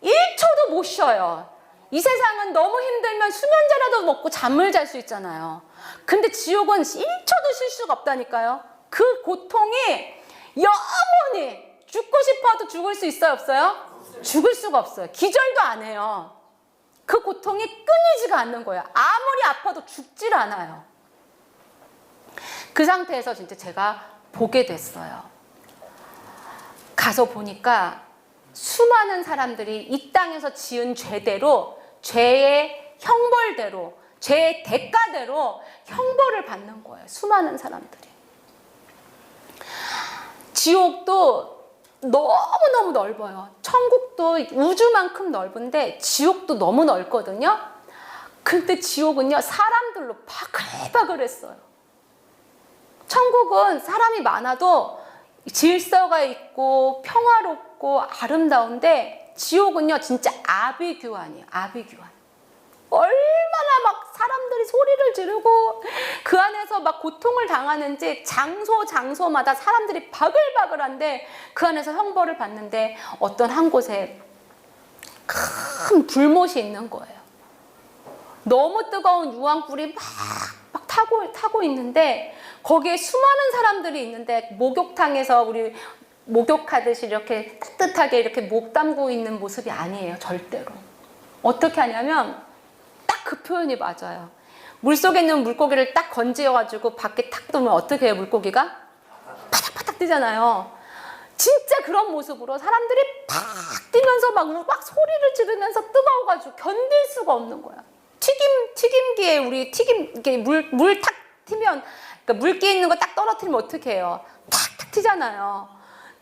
1초도 못 쉬어요. 이 세상은 너무 힘들면 수면제라도 먹고 잠을 잘 수 있잖아요. 근데 지옥은 1초도 쉴 수가 없다니까요. 그 고통이 영원히 죽고 싶어도 죽을 수 있어요? 없어요? 죽을 수가 없어요. 기절도 안 해요. 그 고통이 끊이지가 않는 거예요. 아무리 아파도 죽질 않아요. 그 상태에서 진짜 제가 보게 됐어요. 가서 보니까 수많은 사람들이 이 땅에서 지은 죄대로, 죄의 형벌대로, 죄의 대가대로 형벌을 받는 거예요. 수많은 사람들이. 지옥도 너무너무 넓어요. 천국도 우주만큼 넓은데 지옥도 너무 넓거든요. 근데 지옥은요 사람들로 바글바글했어요. 천국은 사람이 많아도 질서가 있고 평화롭고 아름다운데 지옥은요 진짜 아비규환이에요. 아비규환. 얼마나 막 사람들이 소리를 지르고 그 안에서 막 고통을 당하는지 장소마다 사람들이 바글바글한데 그 안에서 형벌을 받는데 어떤 한 곳에 큰 불못이 있는 거예요. 너무 뜨거운 유황불이 막 타고 있는데 거기에 수많은 사람들이 있는데 목욕탕에서 우리 목욕하듯이 이렇게 따뜻하게 이렇게 목 담고 있는 모습이 아니에요. 절대로. 어떻게 하냐면 딱 그 표현이 맞아요. 물속에 있는 물고기를 딱 건지어가지고 밖에 탁 두면 어떻게 해요? 물고기가? 바닥바닥 뜨잖아요. 진짜 그런 모습으로 사람들이 팍 뛰면서 막 소리를 지르면서 뜨거워가지고 견딜 수가 없는 거야. 튀김기에 우리 이게 물 탁 튀면, 그러니까 물기 있는 거 딱 떨어뜨리면 어떻게 해요? 탁탁 튀잖아요.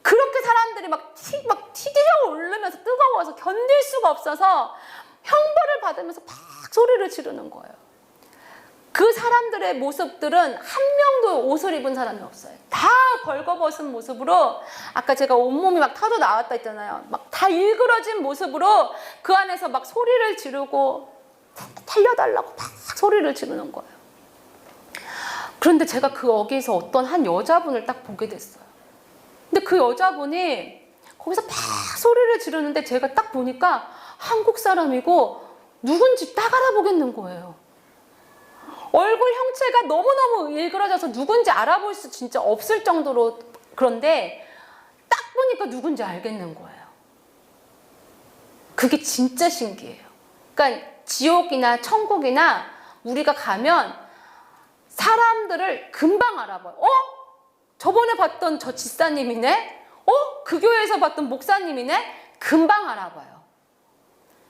그렇게 사람들이 막 튀겨 오르면서 뜨거워서 견딜 수가 없어서 형벌을 받으면서 팍 소리를 지르는 거예요. 그 사람들의 모습들은 한 명도 옷을 입은 사람이 없어요. 다 벌거벗은 모습으로, 아까 제가 온몸이 막 터져 나왔다 했잖아요. 막 다 일그러진 모습으로 그 안에서 막 소리를 지르고 살려달라고 막 소리를 지르는 거예요. 그런데 제가 거기서 어떤 한 여자분을 딱 보게 됐어요. 근데 그 여자분이 거기서 막 소리를 지르는데 제가 딱 보니까 한국 사람이고 누군지 딱 알아보겠는 거예요. 얼굴 형체가 너무너무 일그러져서 누군지 알아볼 수 진짜 없을 정도로, 그런데 딱 보니까 누군지 알겠는 거예요. 그게 진짜 신기해요. 그러니까 지옥이나 천국이나 우리가 가면 사람들을 금방 알아봐요. 저번에 봤던 저 집사님이네? 그 교회에서 봤던 목사님이네? 금방 알아봐요.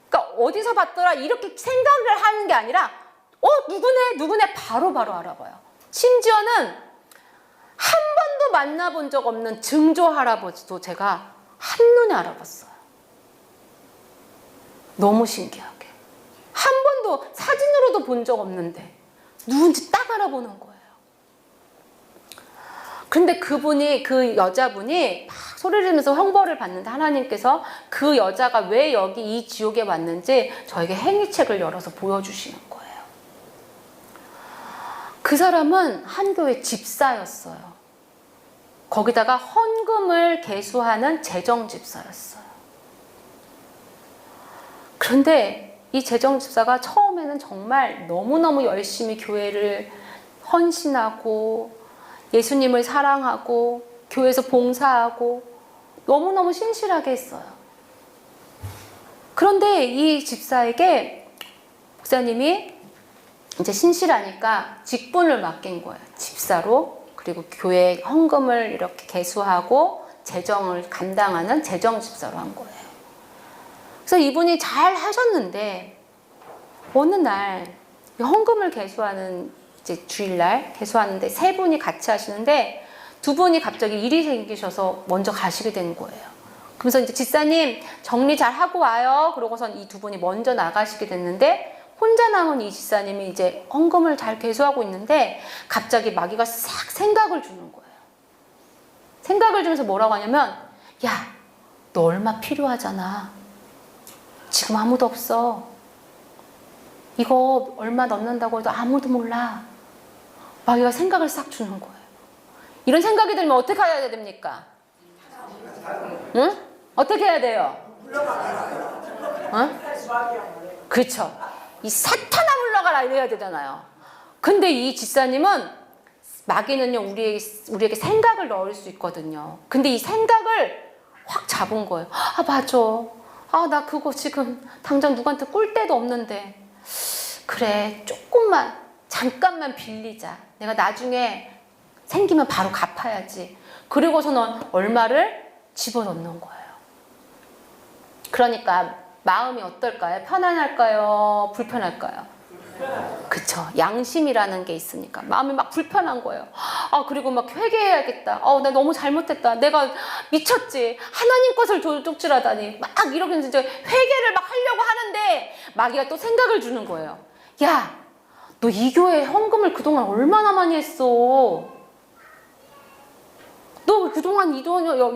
그러니까 어디서 봤더라 이렇게 생각을 하는 게 아니라 누구네 바로 알아봐요. 심지어는 한 번도 만나본 적 없는 증조 할아버지도 제가 한눈에 알아봤어요. 너무 신기하게. 한 번도 사진으로도 본 적 없는데 누군지 딱 알아보는 거예요. 근데 그 여자분이 막 소리를 지르면서 형벌을 받는데 하나님께서 그 여자가 왜 여기 이 지옥에 왔는지 저에게 행위책을 열어서 보여주시는 거예요. 그 사람은 한 교회 집사였어요. 거기다가 헌금을 계수하는 재정집사였어요. 그런데 이 재정집사가 처음에는 정말 너무너무 열심히 교회를 헌신하고 예수님을 사랑하고 교회에서 봉사하고 너무너무 신실하게 했어요. 그런데 이 집사에게 목사님이 이제 신실하니까 직분을 맡긴 거예요. 집사로. 그리고 교회 헌금을 이렇게 계수하고 재정을 감당하는 재정집사로 한 거예요. 그래서 이분이 잘 하셨는데 어느 날 헌금을 계수하는 이제 주일날 계수하는데 세 분이 같이 하시는데 두 분이 갑자기 일이 생기셔서 먼저 가시게 된 거예요. 그래서 이제 집사님 정리 잘 하고 와요. 그러고선 이 두 분이 먼저 나가시게 됐는데 혼자 남은 이 집사님이 이제 헌금을 잘 계수하고 있는데 갑자기 마귀가 싹 생각을 주는 거예요. 생각을 주면서 뭐라고 하냐면, 야, 너 얼마 필요하잖아. 지금 아무도 없어. 이거 얼마 넣는다고 해도 아무도 몰라. 마귀가 생각을 싹 주는 거예요. 이런 생각이 들면 어떻게 해야 됩니까? 응? 어떻게 해야 돼요? 응? 그렇죠. 이 사탄아 물러가라 이래야 되잖아요. 근데 이 집사님은 마귀는요 우리에게 생각을 넣을 수 있거든요. 근데 이 생각을 확 잡은 거예요. 아 맞아. 나 그거 지금 당장 누구한테 꿀 데도 없는데 그래 조금만 잠깐만 빌리자. 내가 나중에 생기면 바로 갚아야지. 그리고서는 얼마를 집어넣는 거예요. 그러니까 마음이 어떨까요? 편안할까요? 불편할까요? 그쵸. 양심이라는 게 있으니까 마음이 막 불편한 거예요. 그리고 막 회개해야겠다. 나 너무 잘못했다. 내가 미쳤지. 하나님 것을 도둑질하다니. 막 이렇게 이제 회개를 막 하려고 하는데 마귀가 또 생각을 주는 거예요. 야, 너 이 교회 헌금을 그동안 얼마나 많이 했어? 너 그동안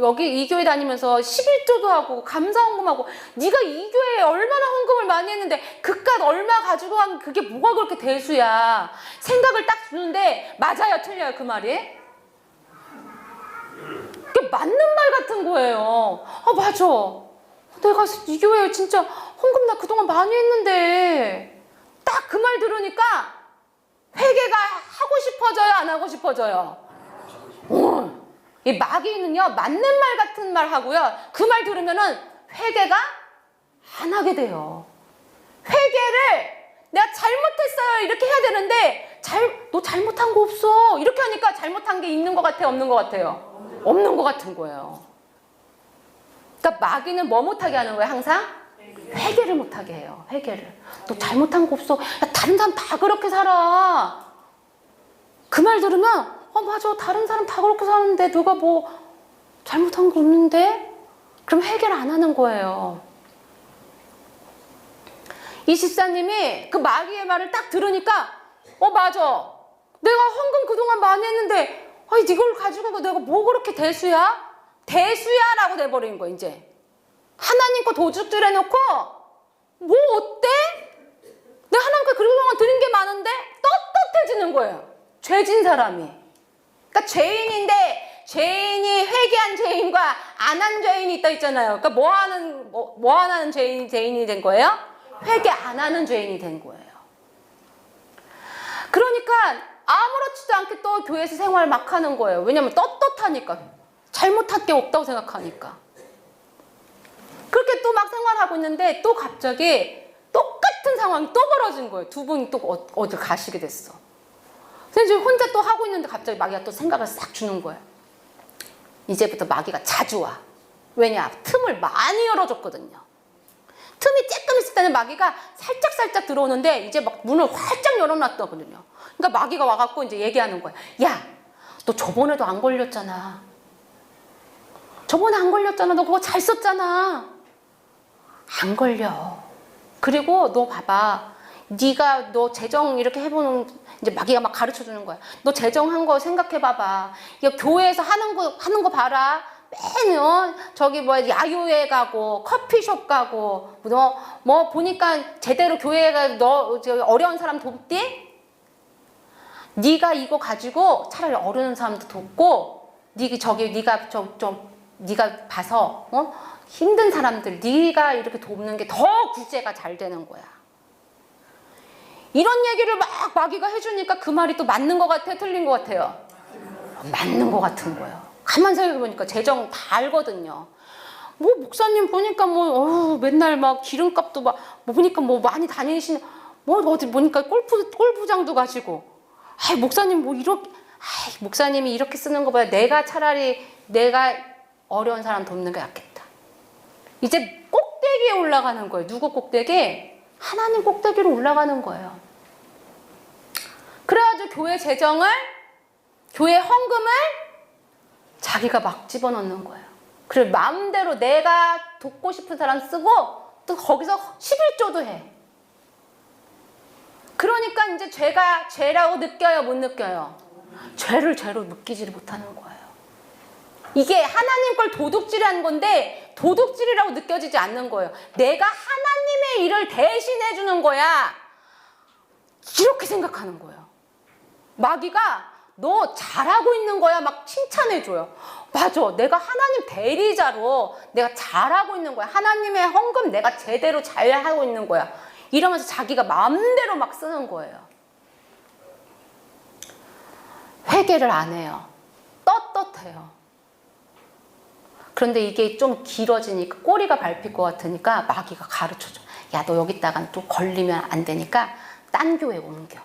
여기 이 교회 다니면서 11조도 하고 감사헌금하고 네가 이 교회에 얼마나 헌금을 많이 했는데 그깟 얼마 가지고 한 그게 뭐가 그렇게 대수야. 생각을 딱 주는데 맞아요 틀려요 그 말이? 그게 맞는 말 같은 거예요. 맞아. 내가 이 교회에 진짜 헌금 나 그동안 많이 했는데 딱 그 말 들으니까 회개가 하고 싶어져요 안 하고 싶어져요? 이 마귀는요 맞는 말 같은 말 하고요 그 말 들으면은 회개가 안 하게 돼요. 회개를 내가 잘못했어요 이렇게 해야 되는데 너 잘못한 거 없어 이렇게 하니까 잘못한 게 있는 것 같아요 없는 것 같아요? 없는 것 같은 거예요. 그러니까 마귀는 뭐 못하게 하는 거예요? 항상 회개를 못하게 해요. 회개를. 너 잘못한 거 없어. 야, 다른 사람 다 그렇게 살아. 그 말 들으면 맞아, 다른 사람 다 그렇게 사는데 누가 뭐 잘못한 거 없는데? 그럼 회개를 안 하는 거예요. 이 집사님이 그 마귀의 말을 딱 들으니까 맞아, 내가 헌금 그동안 많이 했는데 이걸 가지고 내가 뭐 그렇게 대수야? 대수야라고 돼버린 거야. 이제 하나님 거 도둑질 해놓고 뭐 어때? 내가 하나님께 그동안 드린 게 많은데 떳떳해지는 거예요. 죄진 사람이. 그러니까 죄인인데 죄인이 회개한 죄인과 안 한 죄인이 있다 있잖아요. 그러니까 뭐 안 하는 죄인이 된 거예요? 회개 안 하는 죄인이 된 거예요. 그러니까 아무렇지도 않게 또 교회에서 생활 막 하는 거예요. 왜냐면 떳떳하니까. 잘못할 게 없다고 생각하니까. 그렇게 또 막 생활하고 있는데 또 갑자기 똑같은 상황이 또 벌어진 거예요. 두 분이 또 어딜 가시게 됐어. 그래서 이제 혼자 또 하고 있는데 갑자기 마귀가 또 생각을 싹 주는 거예요. 이제부터 마귀가 자주 와. 왜냐? 틈을 많이 열어줬거든요. 틈이 조금 있을 때는 마귀가 살짝 들어오는데 이제 막 문을 활짝 열어놨거든요. 그러니까 마귀가 와갖고 이제 얘기하는 거야. 야, 너 저번에도 안 걸렸잖아. 저번에 안 걸렸잖아. 너 그거 잘 썼잖아. 안 걸려. 그리고 너 봐봐. 네가 너 재정 이렇게 해보는, 이제 마귀가 막 가르쳐 주는 거야. 너 재정한 거 생각해 봐봐. 야, 교회에서 하는 거 봐라. 매년 저기 야유회 가고 커피숍 가고 너 뭐 보니까 제대로 교회가 너 어려운 사람 돕디? 네가 이거 가지고 차라리 어려운 사람도 돕고 네가 봐서 힘든 사람들 네가 이렇게 돕는 게 더 구제가 잘 되는 거야. 이런 얘기를 막 마귀가 해주니까 그 말이 또 맞는 것 같아, 틀린 것 같아요? 맞는 것 같은 거예요. 가만 생각해보니까 재정 다 알거든요. 뭐 목사님 보니까 맨날 막 기름값도 막 보니까 많이 다니시는, 어디 보니까 골프장도 가시고. 목사님 목사님이 이렇게 쓰는 거보다 차라리 내가 어려운 사람 돕는 게 낫겠다. 이제 꼭대기에 올라가는 거예요. 누구 꼭대기? 하나님 꼭대기로 올라가는 거예요. 그래가지고 교회 헌금을 자기가 막 집어넣는 거예요. 그리고 마음대로 내가 돕고 싶은 사람 쓰고 또 거기서 11조도 해. 그러니까 이제 죄가 죄라고 느껴요, 못 느껴요? 죄를 죄로 느끼지를 못하는 거예요. 이게 하나님 걸 도둑질하는 건데 도둑질이라고 느껴지지 않는 거예요. 내가 하나님의 일을 대신해 주는 거야. 이렇게 생각하는 거예요. 마귀가 너 잘하고 있는 거야 막 칭찬해 줘요. 맞아, 내가 하나님 대리자로 내가 잘하고 있는 거야. 하나님의 헌금 내가 제대로 잘하고 있는 거야. 이러면서 자기가 마음대로 막 쓰는 거예요. 회개를 안 해요. 떳떳해요. 그런데 이게 좀 길어지니까 꼬리가 밟힐 것 같으니까 마귀가 가르쳐줘. 야, 너 여기다가 또 걸리면 안 되니까 딴 교회 옮겨.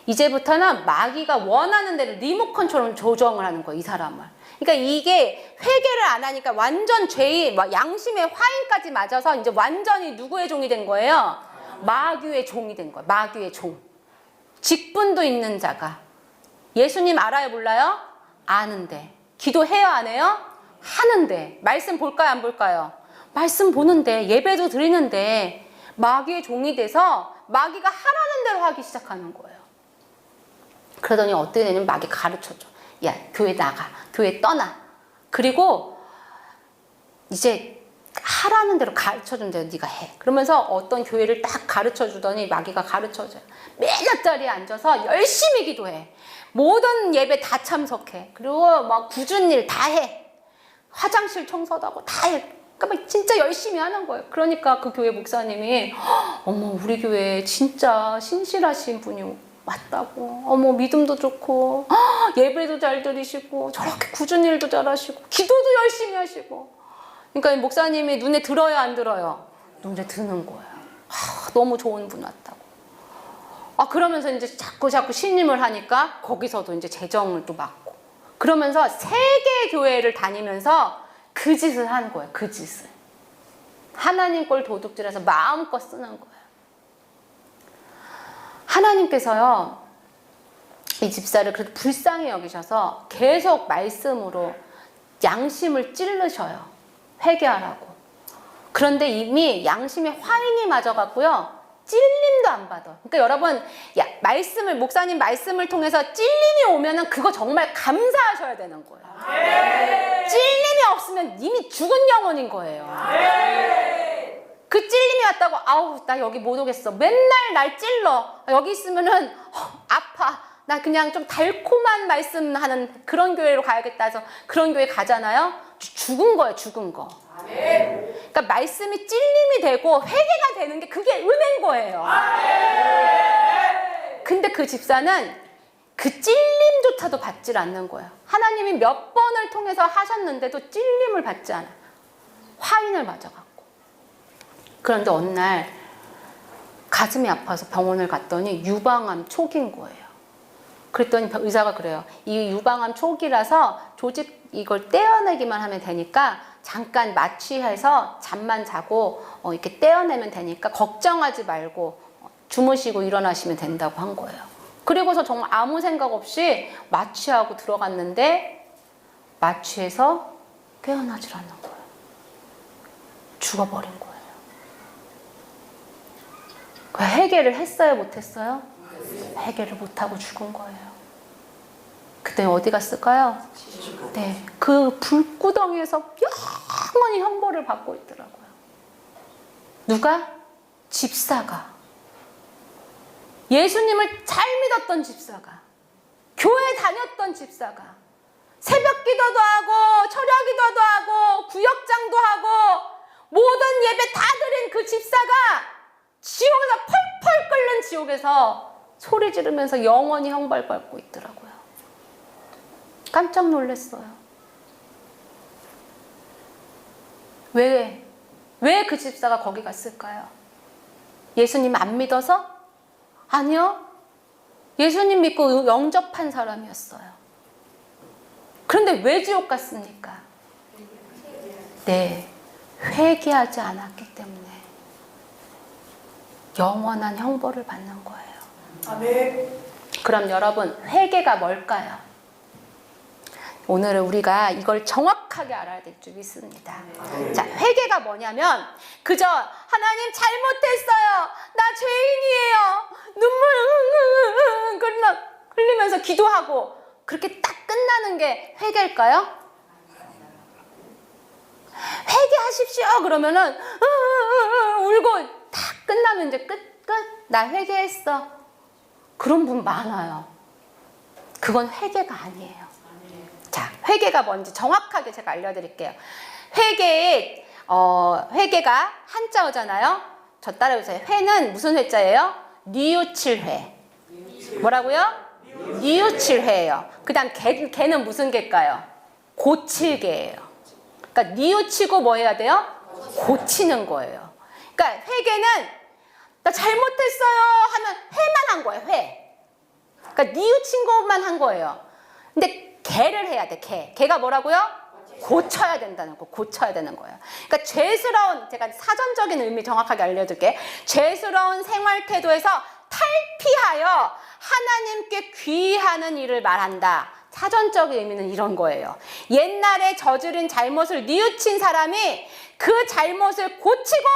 이제부터는 마귀가 원하는 대로 리모컨처럼 조정을 하는 거예요, 이 사람을. 그러니까 이게 회개를 안 하니까 완전 죄의 양심의 화인까지 맞아서 이제 완전히 누구의 종이 된 거예요? 마귀의 종이 된 거예요. 마귀의 종. 직분도 있는 자가. 예수님 알아요, 몰라요? 아는데. 기도해요, 안 해요? 하는데. 말씀 볼까요, 안 볼까요? 말씀 보는데, 예배도 드리는데 마귀의 종이 돼서 마귀가 하라는 대로 하기 시작하는 거예요. 그러더니 어떻게 되냐면 마귀 가르쳐줘. 야, 교회 나가. 교회 떠나. 그리고 이제 하라는 대로 가르쳐준 대로 네가 해. 그러면서 어떤 교회를 딱 가르쳐주더니 마귀가 가르쳐줘요. 맨 앞자리에 앉아서 열심히 기도해. 모든 예배 다 참석해. 그리고 막 굳은 일 다 해. 화장실 청소도 하고 다 해. 그러니까 진짜 열심히 하는 거예요. 그러니까 그 교회 목사님이 어머, 우리 교회에 진짜 신실하신 분이 맞다고. 어머, 믿음도 좋고 예배도 잘 드리시고 저렇게 굳은 일도 잘하시고 기도도 열심히 하시고. 그러니까 목사님이 눈에 들어요, 안 들어요? 눈에 드는 거예요. 너무 좋은 분 왔다고. 그러면서 이제 자꾸 신임을 하니까 거기서도 이제 재정을 또 맡고. 그러면서 세 개의 교회를 다니면서 그 짓을 하는 거예요. 그 짓을. 하나님 걸 도둑질해서 마음껏 쓰는 거예요. 하나님께서요, 이 집사를 그래도 불쌍히 여기셔서 계속 말씀으로 양심을 찔르셔요. 회개하라고. 그런데 이미 양심에 화인이 맞아갖고요, 찔림도 안 받아. 그러니까 여러분, 목사님 말씀을 통해서 찔림이 오면은 그거 정말 감사하셔야 되는 거예요. 찔림이 없으면 이미 죽은 영혼인 거예요. 그 찔림이 왔다고, 아우, 나 여기 못 오겠어. 맨날 날 찔러. 여기 있으면은, 아파. 나 그냥 좀 달콤한 말씀하는 그런 교회로 가야겠다 해서 그런 교회 가잖아요. 죽은 거예요, 죽은 거. 그러니까 말씀이 찔림이 되고 회개가 되는 게 그게 은혜인 거예요. 근데 그 집사는 그 찔림조차도 받질 않는 거예요. 하나님이 몇 번을 통해서 하셨는데도 찔림을 받지 않아요. 화인을 맞아갖고. 그런데 어느 날 가슴이 아파서 병원을 갔더니 유방암 초기인 거예요. 그랬더니 의사가 그래요. 이 유방암 초기라서 조직 이걸 떼어내기만 하면 되니까 잠깐 마취해서 잠만 자고 이렇게 떼어내면 되니까 걱정하지 말고 주무시고 일어나시면 된다고 한 거예요. 그리고서 정말 아무 생각 없이 마취하고 들어갔는데 마취해서 깨어나질 않는 거예요. 죽어버린 거예요. 그 회개를 했어요, 못했어요? 회개를 못하고 죽은 거예요. 그때 어디 갔을까요? 네, 그 불구덩이에서 영원히 형벌을 받고 있더라고요. 누가? 집사가. 예수님을 잘 믿었던 집사가. 교회 다녔던 집사가. 새벽 기도도 하고 철야 기도도 하고 구역장도 하고 모든 예배 다 드린 그 집사가 지옥에서 펄펄 끓는 지옥에서 소리 지르면서 영원히 형벌받고 있더라고요. 깜짝 놀랐어요. 왜 그 집사가 거기 갔을까요? 예수님 안 믿어서? 아니요. 예수님 믿고 영접한 사람이었어요. 그런데 왜 지옥 갔습니까? 네, 회개하지 않았기 때문에 영원한 형벌을 받는 거예요. 아멘. 그럼 여러분, 회개가 뭘까요? 오늘은 우리가 이걸 정확하게 알아야 될 줄 믿습니다. 자, 회개가 뭐냐면 그저 하나님 잘못했어요. 나 죄인이에요. 눈물 흘리면서 기도하고 그렇게 딱 끝나는 게 회개일까요? 회개하십시오. 그러면은 울고 딱 끝나면 이제 끝. 나 회개했어. 그런 분 많아요. 그건 회개가 아니에요. 자, 회개가 뭔지 정확하게 제가 알려드릴게요. 회개가 한자어잖아요. 저 따라해보세요. 회는 무슨 회자예요? 뉘우칠회. 뭐라고요? 뉘우칠회예요. 그 다음 개는 무슨 개일까요? 고칠개예요. 그러니까 뉘우치고 뭐 해야 돼요? 고치는 거예요. 그러니까 회개는 나 잘못했어요 하면 회만 한 거예요. 회. 그러니까 뉘우친 것만 한 거예요. 근데 개를 해야 돼. 개가 뭐라고요? 고쳐야 된다는 거. 고쳐야 되는 거예요. 그러니까 죄스러운, 제가 사전적인 의미 정확하게 알려줄게. 죄스러운 생활 태도에서 탈피하여 하나님께 귀하는 일을 말한다. 사전적인 의미는 이런 거예요. 옛날에 저지른 잘못을 뉘우친 사람이 그 잘못을 고치고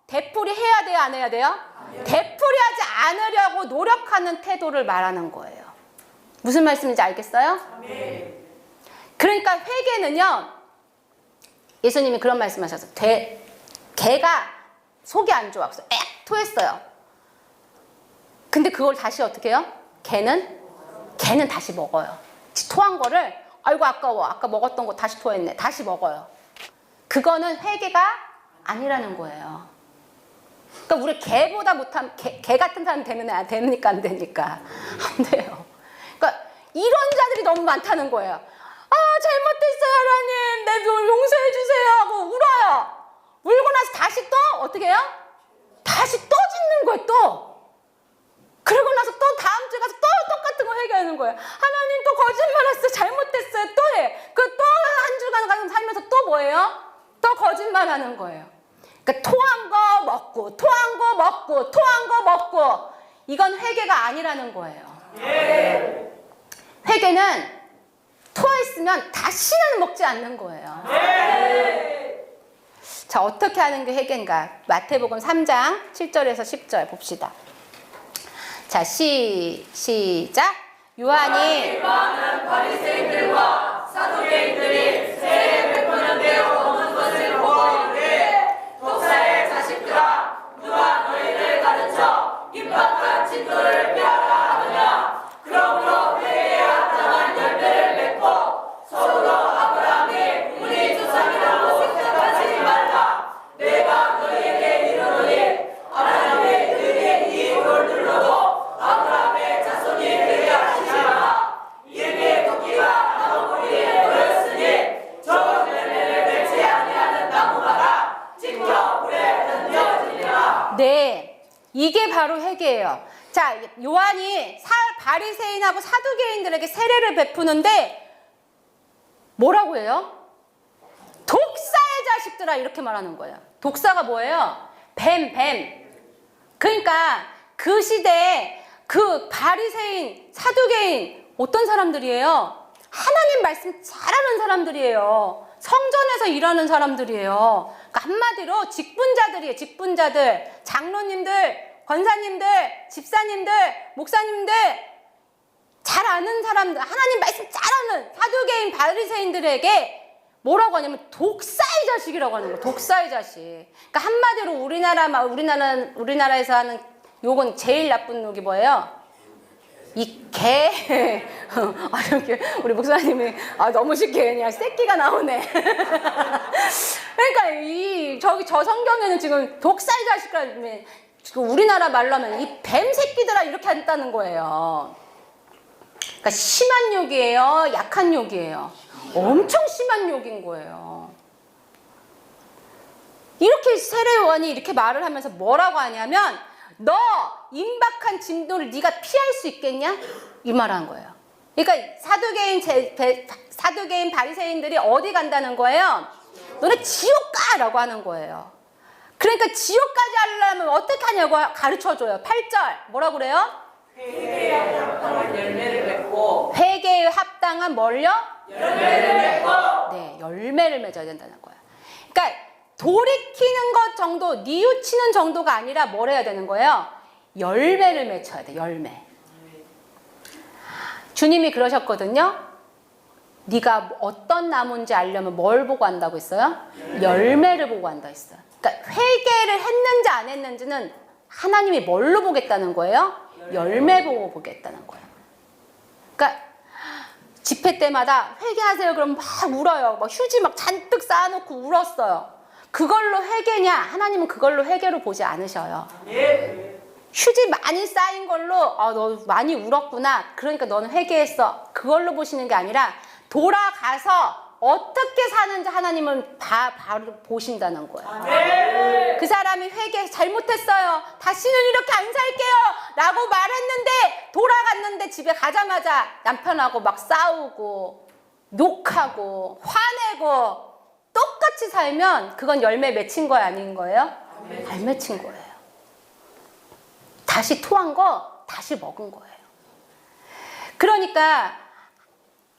되풀이해야 돼요, 안 해야 돼요? 되풀이하지 않으려고 노력하는 태도를 말하는 거예요. 무슨 말씀인지 알겠어요? 그러니까 회개는요, 예수님이 그런 말씀하셨어요. 개가 속이 안 좋아서 토했어요. 근데 그걸 다시 어떻게 해요? 개는 다시 먹어요. 토한 거를 아이고 아까워, 아까 먹었던 거 다시 토했네, 다시 먹어요. 그거는 회개가 아니라는 거예요. 그러니까 우리 개보다 못한 개 같은 사람 되면 됩니까, 안 되니까? 안 돼요. 그러니까 이런 자들이 너무 많다는 거예요. 아, 잘못했어요, 하나님. 내 용서해 주세요 하고 울어요. 울고 나서 다시 또 어떻게 해요? 다시 또 짓는 거예요, 또. 그러고 나서 또 다음 주에 가서 또 똑같은 거 회개하는 거예요. 하나님 또 거짓말했어요. 잘못했어요. 또 해. 그 또 한 주간 살면서 또 뭐 뭐예요? 또 거짓말하는 거예요. 그러니까 토한 거 먹고 토한 거 먹고 토한 거 먹고 이건 회개가 아니라는 거예요. 회개는 토했으면 다시는 먹지 않는 거예요. 자, 어떻게 하는 게 회개인가? 마태복음 3장 7절에서 10절 봅시다. 자, 시작. 요한이 많은 바리새인들과 사두개인들이 세례 베푸는 데 오는 것을 보고 이르되 독사의 자식들아 누가 너희를 가르쳐 임박한 진도를 피하라 하느냐 그러므로 회개에 합당한 열매를 맺고 서로 아브라함이 우리 조상이라고 생각하지 말라. 내가 너희에게 이르노니 하나님의 그에게 이 돌들로도 아브라함의 자손이 되게 하시리라. 이에 토끼가 나무 뿌리에 놓였으니 좋은 열매를 맺지 아니하는 나무마다 지켜 불에 던져지리라. 네, 이게 바로 회개예요. 자, 요한이 바리새인하고 사두개인들에게 세례를 베푸는데 뭐라고 해요? 독사의 자식들아 이렇게 말하는 거예요. 독사가 뭐예요? 뱀. 그러니까 그 시대에 그 바리새인, 사두개인 어떤 사람들이에요? 하나님 말씀 잘하는 사람들이에요. 성전에서 일하는 사람들이에요. 그러니까 한마디로 직분자들이에요. 직분자들, 장로님들, 권사님들, 집사님들, 목사님들, 잘 아는 사람들, 하나님 말씀 잘하는 사두개인 바리새인들에게 뭐라고 하냐면 독사의 자식이라고 하는 거예요. 독사의 자식. 그러니까 한마디로 우리나라에서 하는 욕은 제일 나쁜 욕이 뭐예요? 이 개. 이렇게 우리 목사님이 너무 쉽게 그냥 새끼가 나오네. 그러니까 저 성경에는 지금 독사의 자식이라는 지금 우리나라 말로 하면 이 뱀 새끼들아 이렇게 한다는 거예요. 그러니까 심한 욕이에요? 약한 욕이에요? 엄청 심한 욕인 거예요. 이렇게 세례요한이 이렇게 말을 하면서 뭐라고 하냐면 너 임박한 진도를 네가 피할 수 있겠냐? 이 말한 거예요. 그러니까 사두개인 바리새인들이 어디 간다는 거예요? 너네 지옥 가라고 하는 거예요. 그러니까 지옥까지 하려면 어떻게 하냐고 가르쳐줘요. 8절 뭐라고 그래요? 회개에 합당한 열매를 맺고 회개에 합당한 뭘요? 열매를 맺고 네, 열매를 맺어야 된다는 거예요. 그러니까 돌이키는 것 정도, 뉘우치는 정도가 아니라 뭘 해야 되는 거예요? 열매를 맺어야 돼, 열매. 주님이 그러셨거든요. 네가 어떤 나무인지 알려면 뭘 보고 한다고 했어요? 열매를 보고 한다 했어요. 그러니까 회개를 했는지 안 했는지는 하나님이 뭘로 보겠다는 거예요? 열매 보고 보겠다는 거예요. 그러니까 집회 때마다 회개하세요. 그럼 막 울어요. 막 휴지 막 잔뜩 쌓아놓고 울었어요. 그걸로 회개냐? 하나님은 그걸로 회개로 보지 않으셔요. 휴지 많이 쌓인 걸로 너 많이 울었구나. 그러니까 너는 회개했어. 그걸로 보시는 게 아니라 돌아가서 어떻게 사는지 하나님은 바로 보신다는 거예요. 그 사람이 회개 잘못했어요. 다시는 이렇게 안 살게요. 라고 말했는데 돌아갔는데 집에 가자마자 남편하고 막 싸우고 욕하고 화내고 똑같이 살면 그건 열매 맺힌 거야 아닌 거예요? 안 맺힌 거예요. 다시 토한 거 다시 먹은 거예요. 그러니까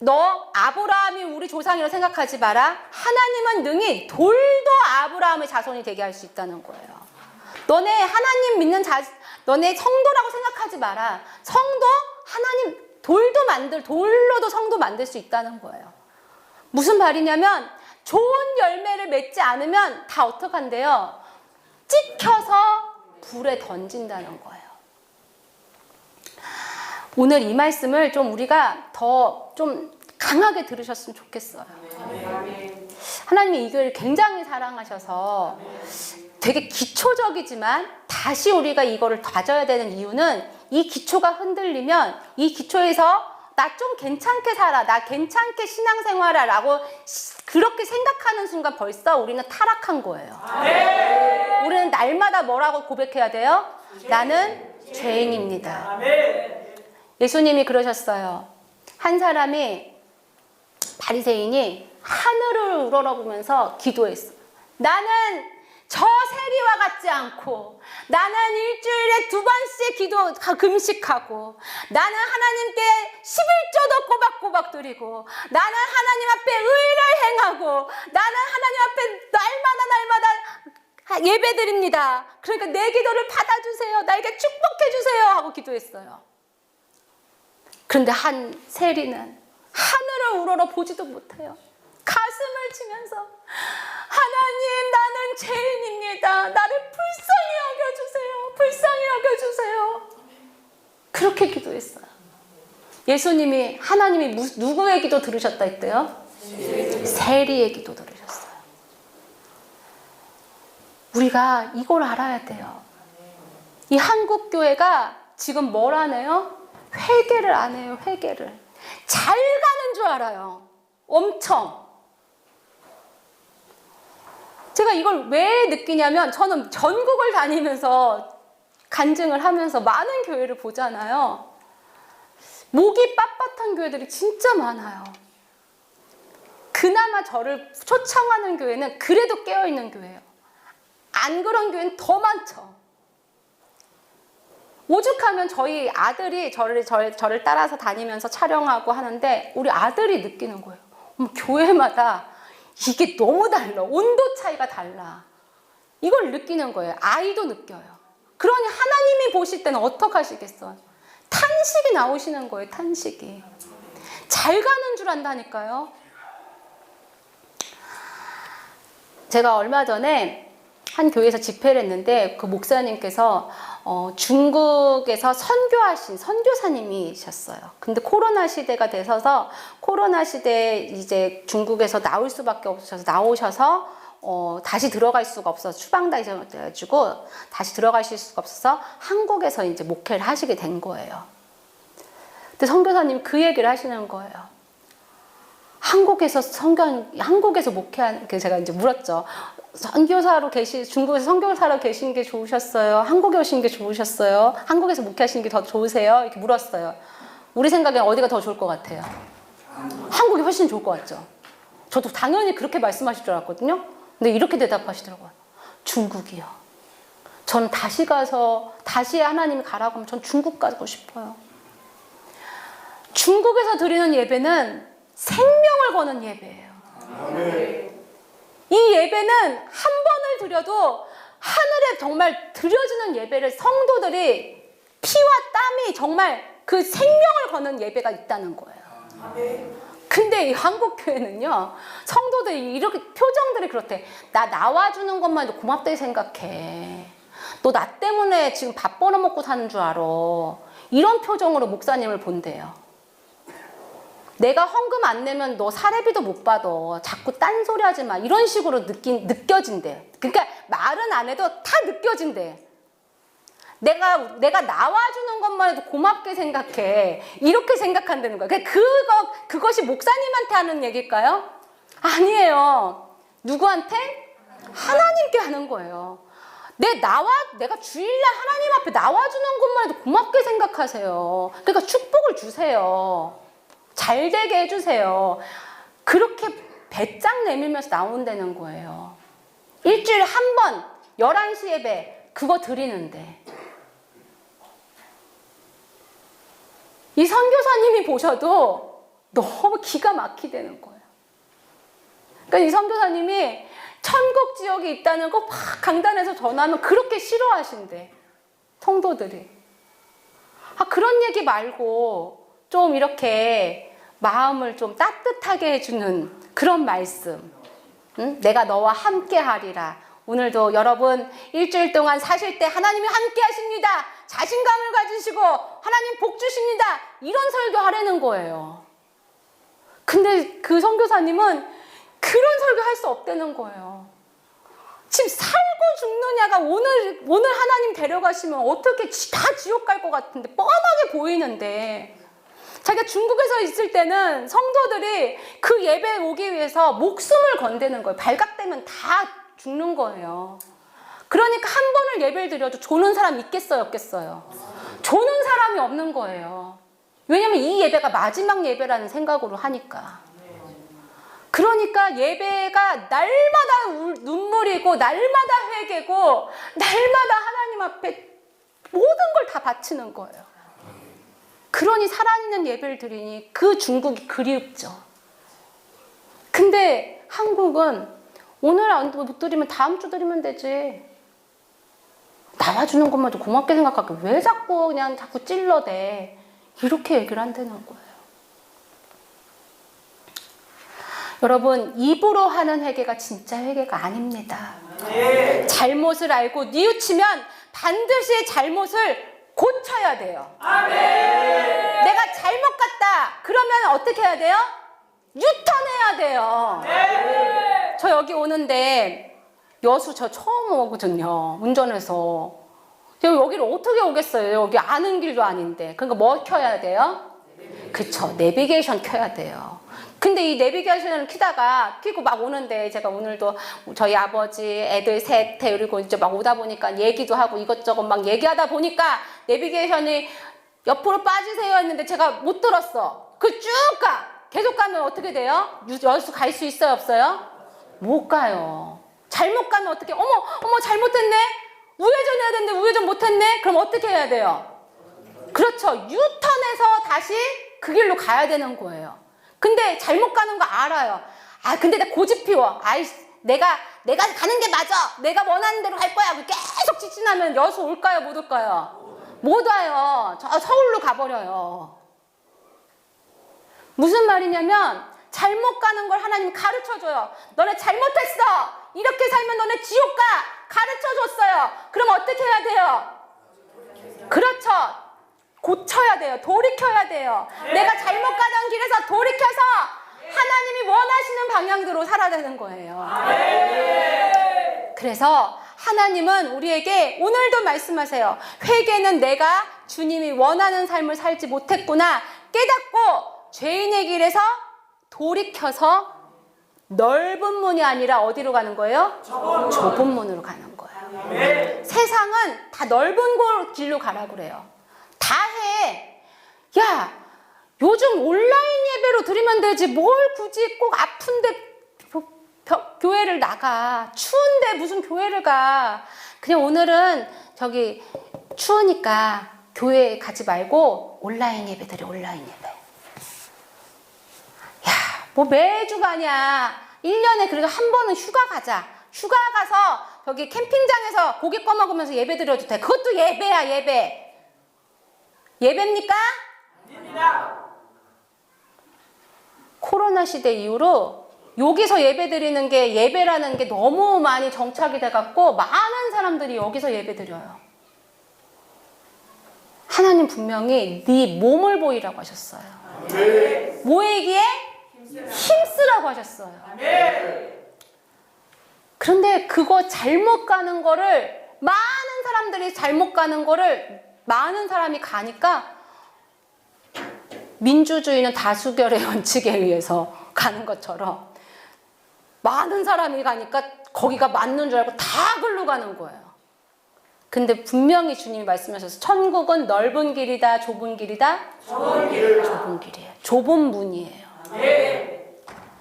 너 아브라함이 우리 조상이라고 생각하지 마라. 하나님은 능히 돌도 아브라함의 자손이 되게 할 수 있다는 거예요. 너네 하나님 믿는 너네 성도라고 생각하지 마라. 성도 하나님 돌로도 성도 만들 수 있다는 거예요. 무슨 말이냐면 좋은 열매를 맺지 않으면 다 어떡한데요? 찍혀서 불에 던진다는 거예요. 오늘 이 말씀을 좀 우리가 더 좀 강하게 들으셨으면 좋겠어요. 하나님이 이걸 굉장히 사랑하셔서 되게 기초적이지만 다시 우리가 이거를 다져야 되는 이유는 이 기초가 흔들리면 이 기초에서 나 좀 괜찮게 살아, 나 괜찮게 신앙생활하 라고 그렇게 생각하는 순간 벌써 우리는 타락한 거예요. 우리는 날마다 뭐라고 고백해야 돼요? 나는 죄인입니다. 예수님이 그러셨어요. 한 사람이 바리새인이 하늘을 우러러보면서 기도했어. 나는 저 세리와 같지 않고, 나는 일주일에 2번씩 금식하고, 나는 하나님께 11조도 꼬박꼬박 드리고, 나는 하나님 앞에 의를 행하고, 나는 하나님 앞에 날마다 예배 드립니다. 그러니까 내 기도를 받아주세요. 나에게 축복해주세요. 하고 기도했어요. 그런데 한 세리는 하늘을 우러러 보지도 못해요. 가슴을 치면서 하나님, 나는 죄인입니다. 나를 불쌍히 여겨주세요. 불쌍히 여겨주세요. 그렇게 기도했어요. 예수님이, 하나님이 누구의 기도 들으셨다 했대요? 세리의 기도 들으셨어요. 우리가 이걸 알아야 돼요. 이 한국 교회가 지금 뭘 하네요? 회개를 안 해요. 회개를. 잘 가는 줄 알아요. 엄청. 제가 이걸 왜 느끼냐면, 저는 전국을 다니면서 간증을 하면서 많은 교회를 보잖아요. 목이 빳빳한 교회들이 진짜 많아요. 그나마 저를 초청하는 교회는 그래도 깨어있는 교회예요. 안 그런 교회는 더 많죠. 오죽하면 저희 아들이 저를 따라서 다니면서 촬영하고 하는데, 우리 아들이 느끼는 거예요. 교회마다 이게 너무 달라. 온도 차이가 달라. 이걸 느끼는 거예요. 아이도 느껴요. 그러니 하나님이 보실 때는 어떡하시겠어요? 탄식이 나오시는 거예요. 탄식이. 잘 가는 줄 안다니까요. 제가 얼마 전에 한 교회에서 집회를 했는데, 그 목사님께서 중국에서 선교하신 선교사님이셨어요. 근데 코로나 시대가 되셔서, 코로나 시대에 이제 중국에서 나올 수밖에 없어서 나오셔서 다시 들어갈 수가 없어서 추방돼가지고 다시 들어가실 수가 없어서 한국에서 이제 목회를 하시게 된 거예요. 근데 선교사님이 그 얘기를 하시는 거예요. 한국에서 목회하는, 제가 이제 물었죠. 중국에서 선교사로 계신 게 좋으셨어요? 한국에 오신 게 좋으셨어요? 한국에서 목회하시는 게 더 좋으세요? 이렇게 물었어요. 우리 생각엔 어디가 더 좋을 것 같아요? 한국이 훨씬 좋을 것 같죠? 저도 당연히 그렇게 말씀하실 줄 알았거든요. 근데 이렇게 대답하시더라고요. 중국이요. 전 다시 하나님이 가라고 하면 전 중국 가고 싶어요. 중국에서 드리는 예배는 생명을 거는 예배예요. 아멘. 이 예배는 한 번을 드려도 하늘에 정말 드려지는 예배를, 성도들이 피와 땀이 정말 그 생명을 거는 예배가 있다는 거예요. 아멘. 근데 이 한국 교회는요, 성도들이 이렇게 표정들이 그렇대. 나 나와주는 것만 해도 고맙다고 생각해. 너 나 때문에 지금 밥 벌어먹고 사는 줄 알아. 이런 표정으로 목사님을 본대요. 내가 헌금 안 내면 너 사례비도 못 받아. 자꾸 딴소리 하지 마. 이런 식으로 느껴진대. 그러니까 말은 안 해도 다 느껴진대. 내가 나와주는 것만 해도 고맙게 생각해. 이렇게 생각한다는 거야. 그것이 목사님한테 하는 얘기일까요? 아니에요. 누구한테? 하나님께 하는 거예요. 내가 주일날 하나님 앞에 나와주는 것만 해도 고맙게 생각하세요. 그러니까 축복을 주세요. 잘 되게 해주세요. 그렇게 배짱 내밀면서 나온다는 거예요. 일주일에 한 번 11시 예배 그거 드리는데, 이 선교사님이 보셔도 너무 기가 막히다는 거예요. 그러니까 이 선교사님이 천국 지역에 있다는 거 막 강단에서 전하면 그렇게 싫어하신대, 성도들이. 그런 얘기 말고 좀 이렇게 마음을 좀 따뜻하게 해주는 그런 말씀. 응? 내가 너와 함께 하리라. 오늘도 여러분 일주일 동안 사실 때 하나님이 함께 하십니다. 자신감을 가지시고 하나님 복 주십니다. 이런 설교 하라는 거예요. 근데 그 선교사님은 그런 설교 할 수 없다는 거예요. 지금 살고 죽느냐가 오늘 하나님 데려가시면 어떻게 다 지옥 갈 것 같은데, 뻔하게 보이는데, 자기가 중국에서 있을 때는 성도들이 그 예배에 오기 위해서 목숨을 건대는 거예요. 발각되면 다 죽는 거예요. 그러니까 한 번을 예배를 드려도 조는 사람 있겠어요, 없겠어요? 조는 사람이 없는 거예요. 왜냐면 이 예배가 마지막 예배라는 생각으로 하니까. 그러니까 예배가 날마다 눈물이고 날마다 회개고 날마다 하나님 앞에 모든 걸 다 바치는 거예요. 그러니 살아있는 예배를 드리니 그 중국이 그립죠. 근데 한국은 오늘 못 드리면 다음 주 드리면 되지. 나와주는 것만도 고맙게 생각하고 왜 자꾸 그냥 자꾸 찔러대. 이렇게 얘기를 한다는 거예요. 여러분, 입으로 하는 회개가 진짜 회개가 아닙니다. 잘못을 알고 뉘우치면 반드시 잘못을 고쳐야 돼요. 내가 잘못 갔다. 그러면 어떻게 해야 돼요? 유턴해야 돼요. 저 여기 오는데 여수 저 처음 오거든요. 운전해서. 여기를 어떻게 오겠어요? 여기 아는 길도 아닌데. 그러니까 뭐 켜야 돼요? 그쵸. 내비게이션 켜야 돼요. 근데 이 내비게이션을 켜고 막 오는데 제가 오늘도 저희 아버지 애들 셋 데리고 이제 막 오다 보니까 얘기도 하고 이것저것 막 얘기하다 보니까 내비게이션이 옆으로 빠지세요 했는데 제가 못 들었어. 그 쭉 가. 계속 가면 어떻게 돼요? 여수 갈 수 있어요? 없어요? 못 가요. 잘못 가면 어떻게, 어머, 잘못했네? 우회전해야 되는데 우회전 못했네? 그럼 어떻게 해야 돼요? 그렇죠. 유턴해서 다시 그 길로 가야 되는 거예요. 근데 잘못 가는 거 알아요. 근데 나 고집 피워. 내가 가는 게 맞아. 내가 원하는 대로 갈 거야. 계속 지진하면 여수 올까요? 못 올까요? 못 와요. 저 서울로 가버려요. 무슨 말이냐면 잘못 가는 걸 하나님 가르쳐줘요. 너네 잘못했어. 이렇게 살면 너네 지옥 가. 가르쳐줬어요. 그럼 어떻게 해야 돼요? 그렇죠. 고쳐야 돼요. 돌이켜야 돼요. 내가 잘못 가던 길에서 돌이켜서 하나님이 원하시는 방향대로 살아야 되는 거예요. 그래서 하나님은 우리에게 오늘도 말씀하세요. 회개는 내가 주님이 원하는 삶을 살지 못했구나 깨닫고 죄인의 길에서 돌이켜서 넓은 문이 아니라 어디로 가는 거예요? 좁은 문으로 가는 거예요. 세상은 다 넓은 길로 가라고 그래요. 다 해. 야, 요즘 온라인 예배로 드리면 되지. 뭘 굳이 꼭 아픈데 교회를 나가. 추운데 무슨 교회를 가. 그냥 오늘은 저기 추우니까 교회 가지 말고 온라인 예배 드려. 온라인 예배. 야, 뭐 매주 가냐. 1년에 그래도 한 번은 휴가 가자. 휴가 가서 저기 캠핑장에서 고기 꺼 먹으면서 예배 드려도 돼. 그것도 예배야, 예배. 예배입니까? 아닙니다. 코로나 시대 이후로 여기서 예배 드리는 게 예배라는 게 너무 많이 정착이 돼갖고 많은 사람들이 여기서 예배 드려요. 하나님 분명히 네 몸을 보이라고 하셨어요. 뭐이기에? 힘쓰라고 하셨어요. 그런데 그거 잘못 가는 거를 많은 사람들이 잘못 가는 거를 많은 사람이 가니까 민주주의는 다수결의 원칙에 의해서 가는 것처럼 많은 사람이 가니까 거기가 맞는 줄 알고 다 글로 가는 거예요. 근데 분명히 주님이 말씀하셔서 천국은 넓은 길이다, 좁은 길이다? 좁은 길이에요. 좁은 문이에요.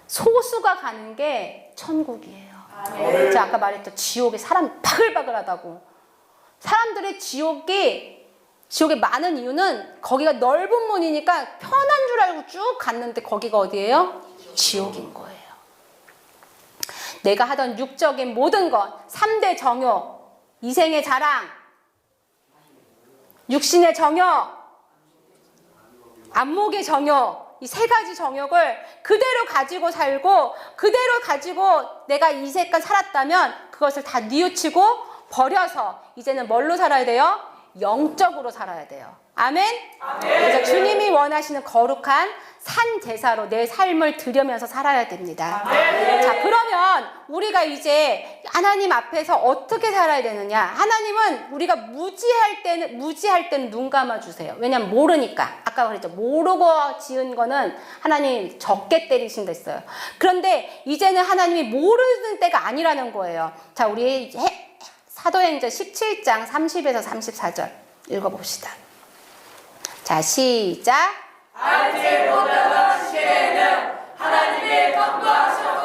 소수가 가는 게 천국이에요. 제가 아까 말했죠. 지옥에 사람이 바글바글하다고. 사람들의 지옥에 많은 이유는 거기가 넓은 문이니까 편한 줄 알고 쭉 갔는데 거기가 어디예요? 지옥인 거예요. 내가 하던 육적인 모든 것, 3대 정욕, 이생의 자랑, 육신의 정욕, 안목의 정욕, 이 3가지 정욕을 그대로 가지고 살고 그대로 가지고 내가 이 세간 살았다면 그것을 다 뉘우치고 버려서 이제는 뭘로 살아야 돼요? 영적으로 살아야 돼요. 아멘? 그래서 주님이 원하시는 거룩한 산 제사로 내 삶을 드리면서 살아야 됩니다. 자, 그러면 우리가 이제 하나님 앞에서 어떻게 살아야 되느냐? 하나님은 우리가 무지할 때는 눈 감아주세요. 왜냐면 모르니까. 아까 그랬죠. 모르고 지은 거는 하나님 적게 때리신다 했어요. 그런데 이제는 하나님이 모르는 때가 아니라는 거예요. 자, 우리 사도행전 17장 30에서 34절 읽어봅시다. 자, 시작. 알지 못하던 시대에는 하나님의 강구하셨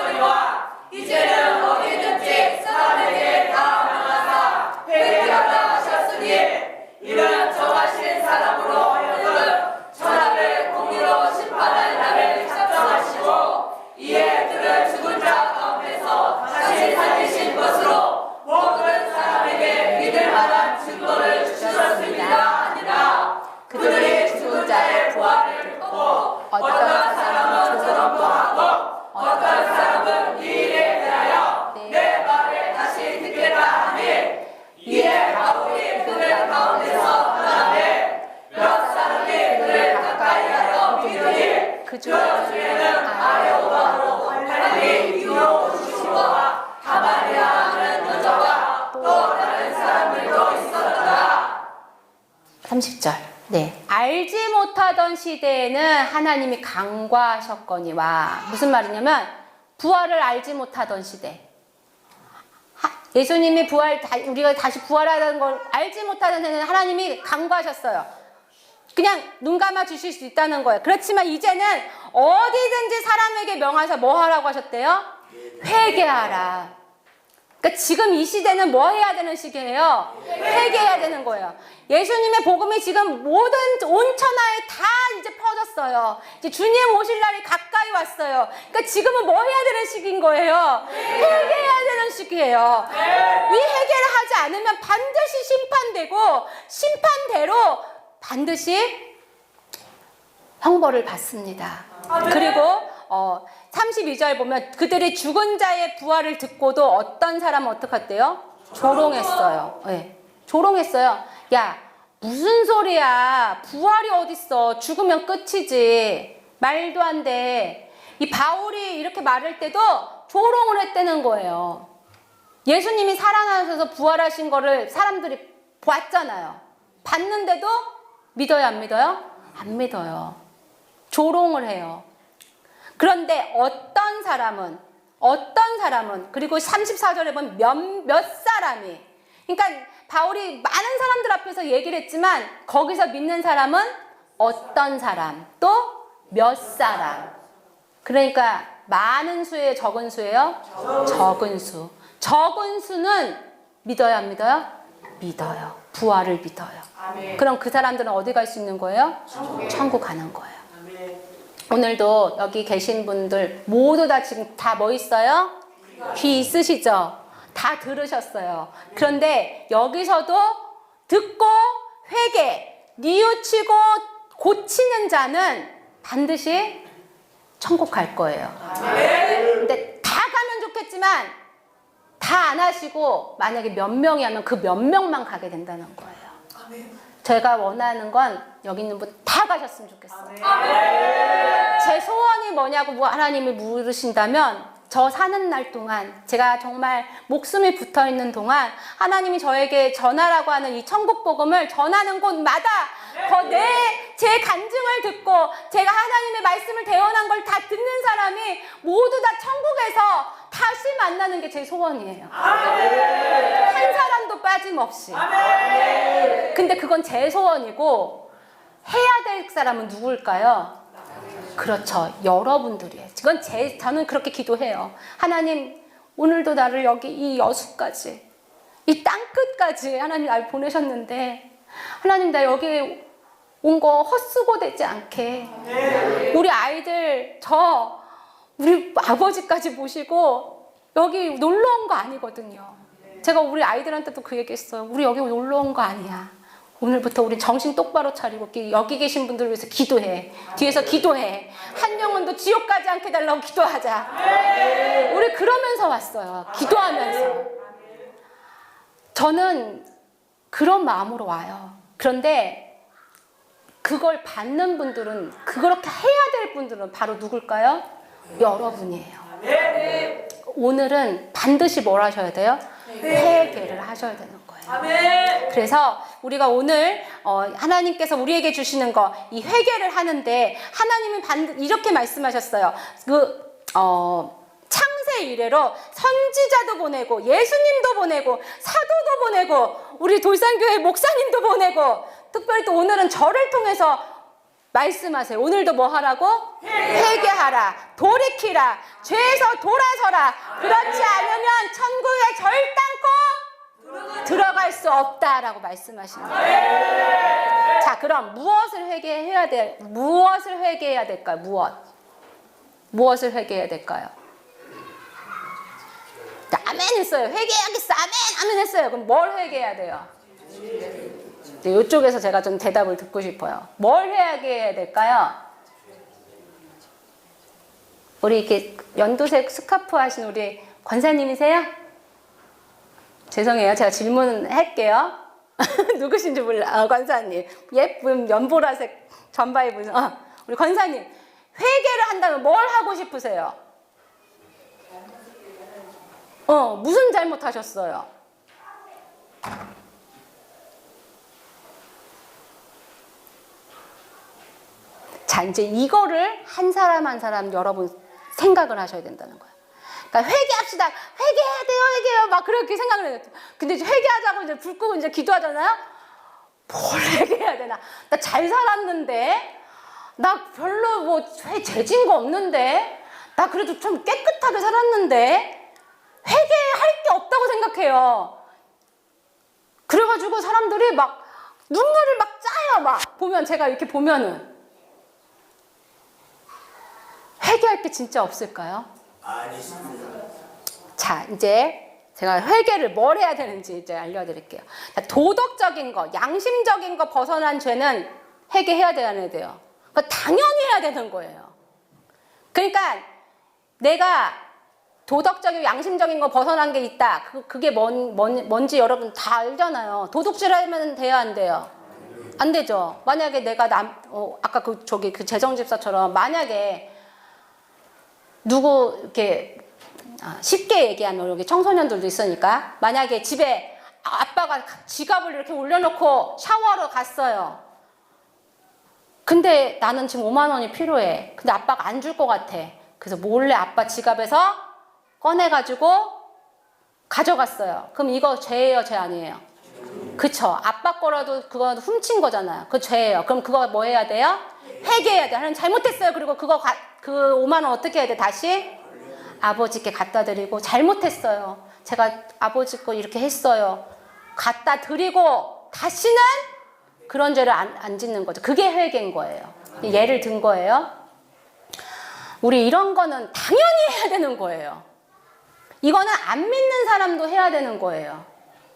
그 중에는 아레오바로 하나님의 이웃과 가마리아 하는 여자와 또 다른 사람들도 있었다. 30절. 네. 알지 못하던 시대에는 하나님이 간과하셨거니와. 무슨 말이냐면 부활을 알지 못하던 시대. 예수님이 우리가 다시 부활하는 걸 알지 못하던 데는 하나님이 간과하셨어요. 그냥 눈 감아 주실 수 있다는 거예요. 그렇지만 이제는 어디든지 사람에게 명하셔 뭐 하라고 하셨대요? 회개하라. 그러니까 지금 이 시대는 뭐 해야 되는 시기예요? 회개해야 되는 거예요. 예수님의 복음이 지금 모든 온 천하에 다 이제 퍼졌어요. 이제 주님 오실 날이 가까이 왔어요. 그러니까 지금은 뭐 해야 되는 시기인 거예요? 회개해야 되는 시기예요. 이 회개를 하지 않으면 반드시 심판되고 심판대로 반드시 형벌을 받습니다. 그리고 32절 보면 그들이 죽은 자의 부활을 듣고도 어떤 사람은 어떡했대요? 조롱했어요. 네, 조롱했어요. 야, 무슨 소리야? 부활이 어딨어? 죽으면 끝이지. 말도 안 돼. 이 바울이 이렇게 말할 때도 조롱을 했다는 거예요. 예수님이 살아나셔서 부활하신 거를 사람들이 봤잖아요. 봤는데도 믿어요, 안 믿어요? 안 믿어요. 조롱을 해요. 그런데 어떤 사람은 그리고 34절에 보면 몇 사람이, 그러니까 바울이 많은 사람들 앞에서 얘기를 했지만 거기서 믿는 사람은 어떤 사람, 또 몇 사람. 그러니까 많은 수예요, 적은 수예요? 적은 수. 적은 수는 믿어요, 안 믿어요? 믿어요. 부활을 믿어요. 아멘. 그럼 그 사람들은 어디 갈 수 있는 거예요? 천국 가는 거예요. 오늘도 여기 계신 분들 모두 다 지금 다 뭐 있어요? 귀 있으시죠? 다 들으셨어요. 그런데 여기서도 듣고 회개, 뉘우치고 고치는 자는 반드시 천국 갈 거예요. 근데 다 가면 좋겠지만 다 안 하시고 만약에 몇 명이 하면 그 몇 명만 가게 된다는 거예요. 제가 원하는 건 여기 있는 분 다 가셨으면 좋겠어요. 제 소원이 뭐냐고 하나님이 물으신다면 저 사는 날 동안 제가 정말 목숨이 붙어있는 동안 하나님이 저에게 전하라고 하는 이 천국 복음을 전하는 곳마다 제 간증을 듣고 제가 하나님의 말씀을 대언한 걸 다 듣는 사람이 모두 다 천국에서 다시 만나는 게 제 소원이에요. 한 사람도 빠짐없이. 근데 그건 제 소원이고 해야 될 사람은 누굴까요? 그렇죠. 여러분들이에요. 저는 그렇게 기도해요. 하나님, 오늘도 나를 여기 이 여수까지, 이 땅끝까지 하나님 날 보내셨는데, 하나님 나 여기 온 거 헛수고 되지 않게, 우리 아이들, 우리 아버지까지 모시고 여기 놀러 온 거 아니거든요. 제가 우리 아이들한테도 그 얘기 했어요. 우리 여기 놀러 온 거 아니야. 오늘부터 우리 정신 똑바로 차리고 여기 계신 분들을 위해서 기도해. 뒤에서 기도해. 한 영혼도 지옥 가지 않게 달라고 기도하자. 우리 그러면서 왔어요. 기도하면서. 저는 그런 마음으로 와요. 그런데 그걸 받는 분들은, 그렇게 해야 될 분들은 바로 누굴까요? 여러분이에요. 오늘은 반드시 뭘 하셔야 돼요? 회개를 하셔야 되는 거예요. 그래서 우리가 오늘 하나님께서 우리에게 주시는 거, 이 회개를 하는데 하나님은 이렇게 말씀하셨어요. 창세 이래로 선지자도 보내고 예수님도 보내고 사도도 보내고 우리 돌산교회 목사님도 보내고 특별히 또 오늘은 저를 통해서 말씀하세요. 오늘도 뭐 하라고? 회개하라, 돌이키라, 죄에서 돌아서라. 그렇지 않으면 천국에 절단코 들어갈 수 없다라고 말씀하시는 거예요. 자, 그럼 무엇을 회개해야 될까요? 무엇을 회개해야 될까요? 자, 아멘 했어요. 회개하겠어. 아멘 했어요. 그럼 뭘 회개해야 돼요? 이쪽에서 제가 좀 대답을 듣고 싶어요. 뭘 회개해야 될까요? 우리 이렇게 연두색 스카프 하신 우리 권사님이세요? 죄송해요. 제가 질문할게요. 누구신지 몰라. 권사님. 예쁜 연보라색 전바 입으신 우리 권사님. 회개를 한다면 뭘 하고 싶으세요? 무슨 잘못하셨어요? 자, 이제 이거를 한 사람 한 사람 여러분 생각을 하셔야 된다는 거예요. 그러니까 회개합시다. 회개해야 돼요, 회개해요. 막 그렇게 생각을 해요. 근데 이제 회개하자고 이제 불 끄고 이제 기도하잖아요. 뭘 회개해야 되나? 나 잘 살았는데, 나 별로 뭐 죄진 거 없는데, 나 그래도 좀 깨끗하게 살았는데, 회개할 게 없다고 생각해요. 그래가지고 사람들이 막 눈물을 막 짜요. 막 보면 제가 이렇게 보면은 회개할 게 진짜 없을까요? 자, 이제 제가 회개를 뭘 해야 되는지 이제 알려드릴게요. 자, 도덕적인 거, 양심적인 거 벗어난 죄는 회개해야 돼요. 그러니까 당연히 해야 되는 거예요. 그러니까 내가 도덕적이고 양심적인 거 벗어난 게 있다. 그게 뭔지 여러분 다 알잖아요. 도둑질하면 돼요, 안 돼요? 안 되죠. 만약에 내가 아까 그 재정집사처럼 만약에 누구 이렇게 쉽게 얘기하면 여기 청소년들도 있으니까 만약에 집에 아빠가 지갑을 이렇게 올려놓고 샤워하러 갔어요. 근데 나는 지금 5만 원이 필요해. 근데 아빠가 안 줄 것 같아. 그래서 몰래 아빠 지갑에서 꺼내가지고 가져갔어요. 그럼 이거 죄예요, 죄 아니에요? 그쵸. 아빠 거라도 그거 훔친 거잖아요. 그거 죄예요. 그럼 그거 뭐 해야 돼요? 회개해야 돼요. 하나님 잘못했어요. 그리고 그 5만 원 어떻게 해야 돼? 다시 아버지께 갖다 드리고 잘못했어요. 제가 아버지 거 이렇게 했어요. 갖다 드리고 다시는 그런 죄를 안 짓는 거죠. 그게 회개인 거예요. 예를 든 거예요. 우리 이런 거는 당연히 해야 되는 거예요. 이거는 안 믿는 사람도 해야 되는 거예요.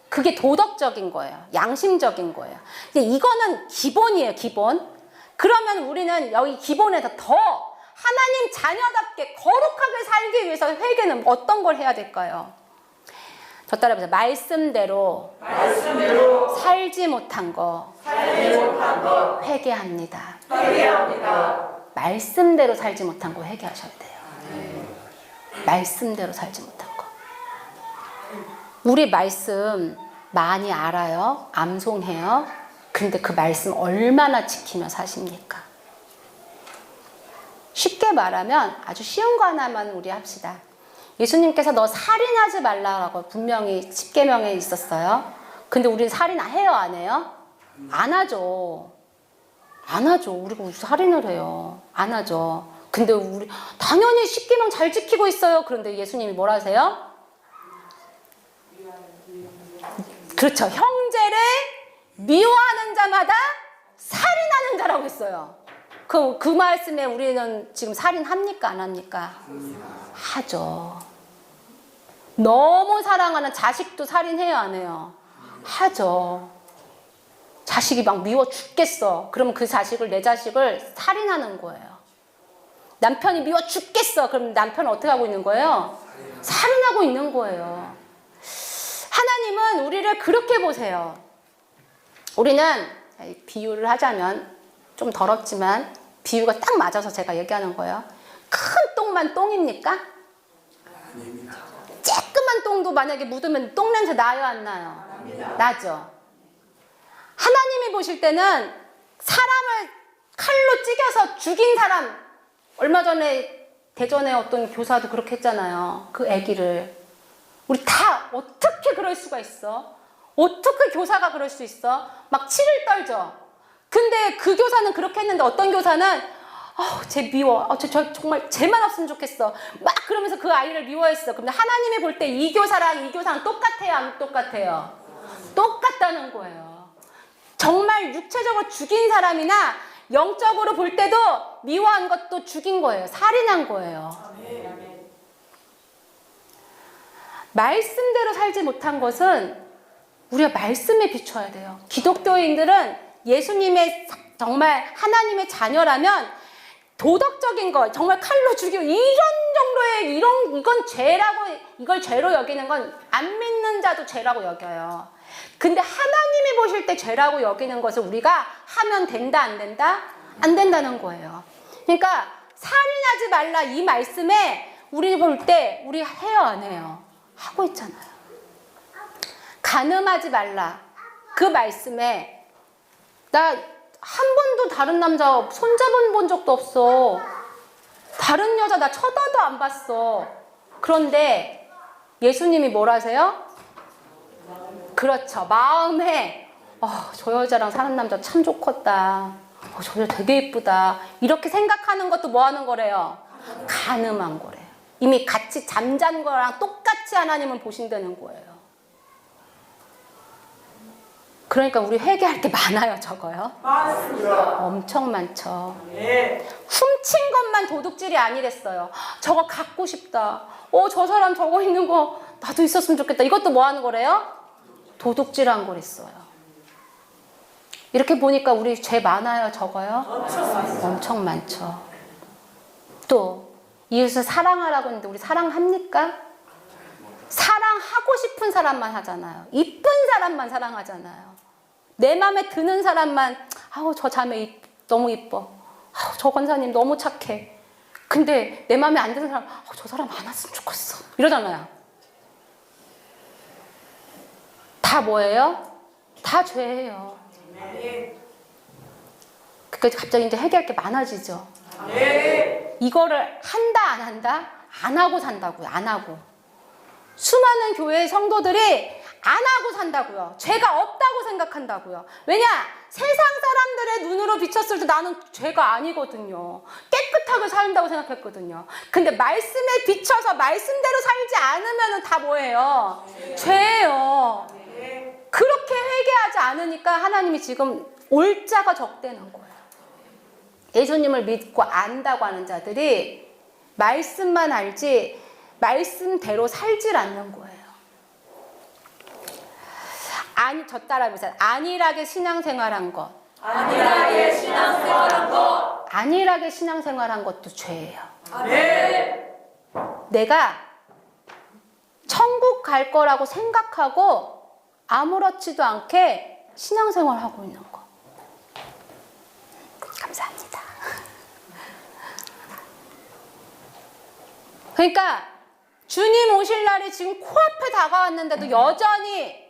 그게 도덕적인 거예요. 양심적인 거예요. 근데 이거는 기본이에요, 기본. 그러면 우리는 여기 기본에서 더 하나님 자녀답게 거룩하게 살기 위해서 회개는 어떤 걸 해야 될까요? 저 따라해보세요. 말씀대로 살지 못한 거 회개합니다. 말씀대로 살지 못한 거 회개하셔야 돼요. 말씀대로 살지 못한 거. 우리 말씀 많이 알아요. 암송해요. 근데 그 말씀 얼마나 지키며 사십니까? 쉽게 말하면 아주 쉬운 거 하나만 우리 합시다. 예수님께서 너 살인하지 말라라고 분명히 10계명에 있었어요. 근데 우리는 살인 해요, 안 해요? 안 하죠. 안 하죠. 우리가 무슨 살인을 해요. 안 하죠. 근데 우리 당연히 10계명 잘 지키고 있어요. 그런데 예수님이 뭐라 하세요? 그렇죠. 형제를 미워하는 자마다 살인하는 자라고 했어요. 그 말씀에 우리는 지금 살인합니까? 안 합니까? 하죠. 너무 사랑하는 자식도 살인해요? 안 해요? 하죠. 자식이 막 미워 죽겠어. 그러면 그 자식을, 내 자식을 살인하는 거예요. 남편이 미워 죽겠어. 그럼 남편은 어떻게 하고 있는 거예요? 살인하고 있는 거예요. 하나님은 우리를 그렇게 보세요. 우리는 비유를 하자면 좀 더럽지만 비유가 딱 맞아서 제가 얘기하는 거예요. 큰 똥만 똥입니까? 아닙니다. 쬐끄만 똥도 만약에 묻으면 똥 냄새 나요, 안 나요? 나죠. 하나님이 보실 때는 사람을 칼로 찌겨서 죽인 사람, 얼마 전에 대전에 어떤 교사도 그렇게 했잖아요. 그 아기를. 우리 다 어떻게 그럴 수가 있어? 어떻게 교사가 그럴 수 있어? 막 치를 떨죠. 근데 그 교사는 그렇게 했는데 어떤 교사는 쟤 미워. 저 정말 쟤만 없으면 좋겠어. 막 그러면서 그 아이를 미워했어. 근데 하나님이 볼 때 이 교사랑 똑같아요? 안 똑같아요? 똑같다는 거예요. 정말 육체적으로 죽인 사람이나 영적으로 볼 때도 미워한 것도 죽인 거예요. 살인한 거예요. 말씀대로 살지 못한 것은 우리가 말씀에 비춰야 돼요. 기독교인들은 예수님의 정말 하나님의 자녀라면 도덕적인 거, 정말 칼로 죽이고 이런 정도의 이건 죄라고, 이걸 죄로 여기는 건 안 믿는 자도 죄라고 여겨요. 근데 하나님이 보실 때 죄라고 여기는 것을 우리가 하면 된다, 안 된다? 안 된다는 거예요. 그러니까 살인하지 말라 이 말씀에 우리 볼 때 우리 해요 안 해요? 하고 있잖아요. 간음하지 말라 그 말씀에 나 한 번도 다른 남자 손잡은 본 적도 없어. 다른 여자 나 쳐다도 안 봤어. 그런데 예수님이 뭘 하세요? 그렇죠. 마음에 저 여자랑 사는 남자 참 좋겠다. 저 여자 되게 예쁘다. 이렇게 생각하는 것도 뭐 하는 거래요? 간음한 거래요. 이미 같이 잠잔 거랑 똑같이 하나님은 보신다는 거예요. 그러니까 우리 회개할 게 많아요, 적어요? 많습니다. 엄청 많죠. 네. 훔친 것만 도둑질이 아니랬어요. 저거 갖고 싶다. 저 사람 저거 있는 거 나도 있었으면 좋겠다. 이것도 뭐 하는 거래요? 도둑질한 거랬어요. 이렇게 보니까 우리 죄 많아요, 적어요? 엄청 많습니다. 엄청 많죠. 또 이웃을 사랑하라고 했는데 우리 사랑합니까? 사랑하고 싶은 사람만 하잖아요. 이쁜 사람만 사랑하잖아요. 내 맘에 드는 사람만 저 자매 너무 이뻐. 저 권사님 너무 착해. 근데 내 맘에 안 드는 사람 저 사람 안 왔으면 좋겠어. 이러잖아요. 다 뭐예요? 다 죄예요. 그러니까 갑자기 이제 해결할 게 많아지죠. 네. 이거를 한다 안 한다? 안 하고 산다고요. 안 하고. 수많은 교회 성도들이 안 하고 산다고요. 죄가 없다고 생각한다고요. 왜냐? 세상 사람들의 눈으로 비쳤을 때 나는 죄가 아니거든요. 깨끗하게 산다고 생각했거든요. 근데 말씀에 비춰서 말씀대로 살지 않으면 다 뭐예요? 죄예요. 그렇게 회개하지 않으니까 하나님이 지금 올자가 적대는 거예요. 예수님을 믿고 안다고 하는 자들이 말씀만 알지 말씀대로 살질 않는 거예요. 저 따라해보세요. 안일하게 신앙생활한 것. 안일하게 신앙생활한 것. 안일하게 신앙생활한 것도 죄예요. 네. 내가 천국 갈 거라고 생각하고 아무렇지도 않게 신앙생활하고 있는 거. 감사합니다. 그러니까 주님 오실 날이 지금 코앞에 다가왔는데도 여전히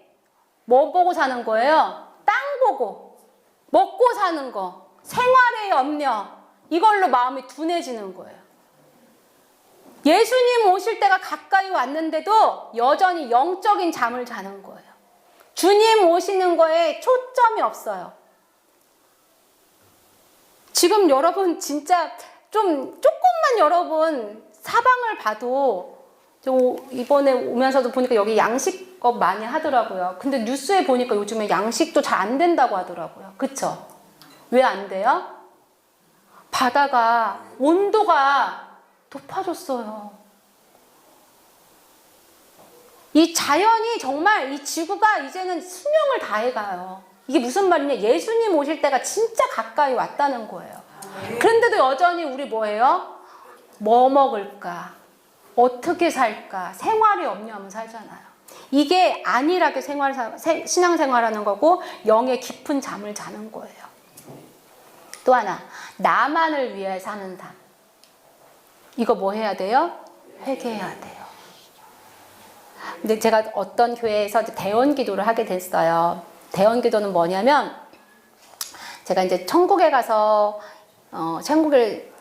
뭐 보고 사는 거예요? 땅 보고 먹고 사는 거, 생활의 염려, 이걸로 마음이 둔해지는 거예요. 예수님 오실 때가 가까이 왔는데도 여전히 영적인 잠을 자는 거예요. 주님 오시는 거에 초점이 없어요. 지금 여러분 진짜 조금만 여러분 사방을 봐도 이번에 오면서도 보니까 여기 양식업 많이 하더라고요. 근데 뉴스에 보니까 요즘에 양식도 잘 안 된다고 하더라고요. 그쵸? 왜 안 돼요? 바다가 온도가 높아졌어요. 이 자연이 정말 이 지구가 이제는 수명을 다해가요. 이게 무슨 말이냐? 예수님 오실 때가 진짜 가까이 왔다는 거예요. 그런데도 여전히 우리 뭐예요? 뭐 먹을까? 어떻게 살까? 생활이 염려하면 살잖아요. 이게 안일하게 신앙생활하는 거고 영의 깊은 잠을 자는 거예요. 또 하나, 나만을 위해 사는 삶. 이거 뭐 해야 돼요? 회개해야 돼요. 근데 제가 어떤 교회에서 대원 기도를 하게 됐어요. 대원 기도는 뭐냐면 제가 이제 천국에 가서 천국을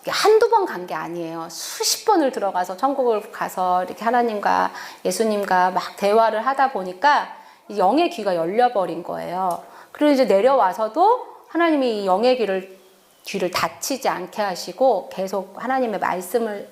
한두 번 간 게 아니에요. 수십 번을 들어가서 천국을 가서 이렇게 하나님과 예수님과 막 대화를 하다 보니까 영의 귀가 열려버린 거예요. 그리고 이제 내려와서도 하나님이 이 영의 귀를 닫히지 않게 하시고 계속 하나님의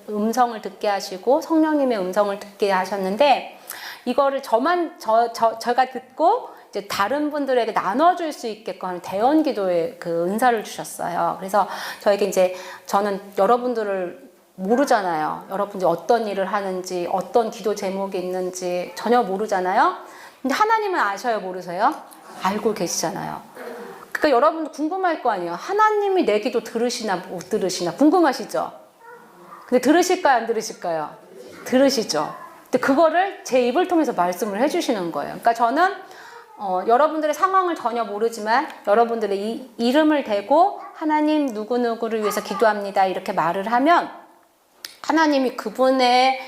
음성을 듣게 하시고 성령님의 음성을 듣게 하셨는데 이거를 제가 듣고 이제 다른 분들에게 나눠줄 수 있게끔 하는 대원 기도의 그 은사를 주셨어요. 그래서 저에게 이제 저는 여러분들을 모르잖아요. 여러분들이 어떤 일을 하는지, 어떤 기도 제목이 있는지 전혀 모르잖아요. 근데 하나님은 아셔요, 모르세요? 알고 계시잖아요. 그러니까 여러분도 궁금할 거 아니에요. 하나님이 내 기도 들으시나 못 들으시나 궁금하시죠? 근데 들으실까요, 안 들으실까요? 들으시죠. 근데 그거를 제 입을 통해서 말씀을 해주시는 거예요. 그러니까 저는 여러분들의 상황을 전혀 모르지만 여러분들의 이름을 대고 하나님 누구누구를 위해서 기도합니다 이렇게 말을 하면 하나님이 그분의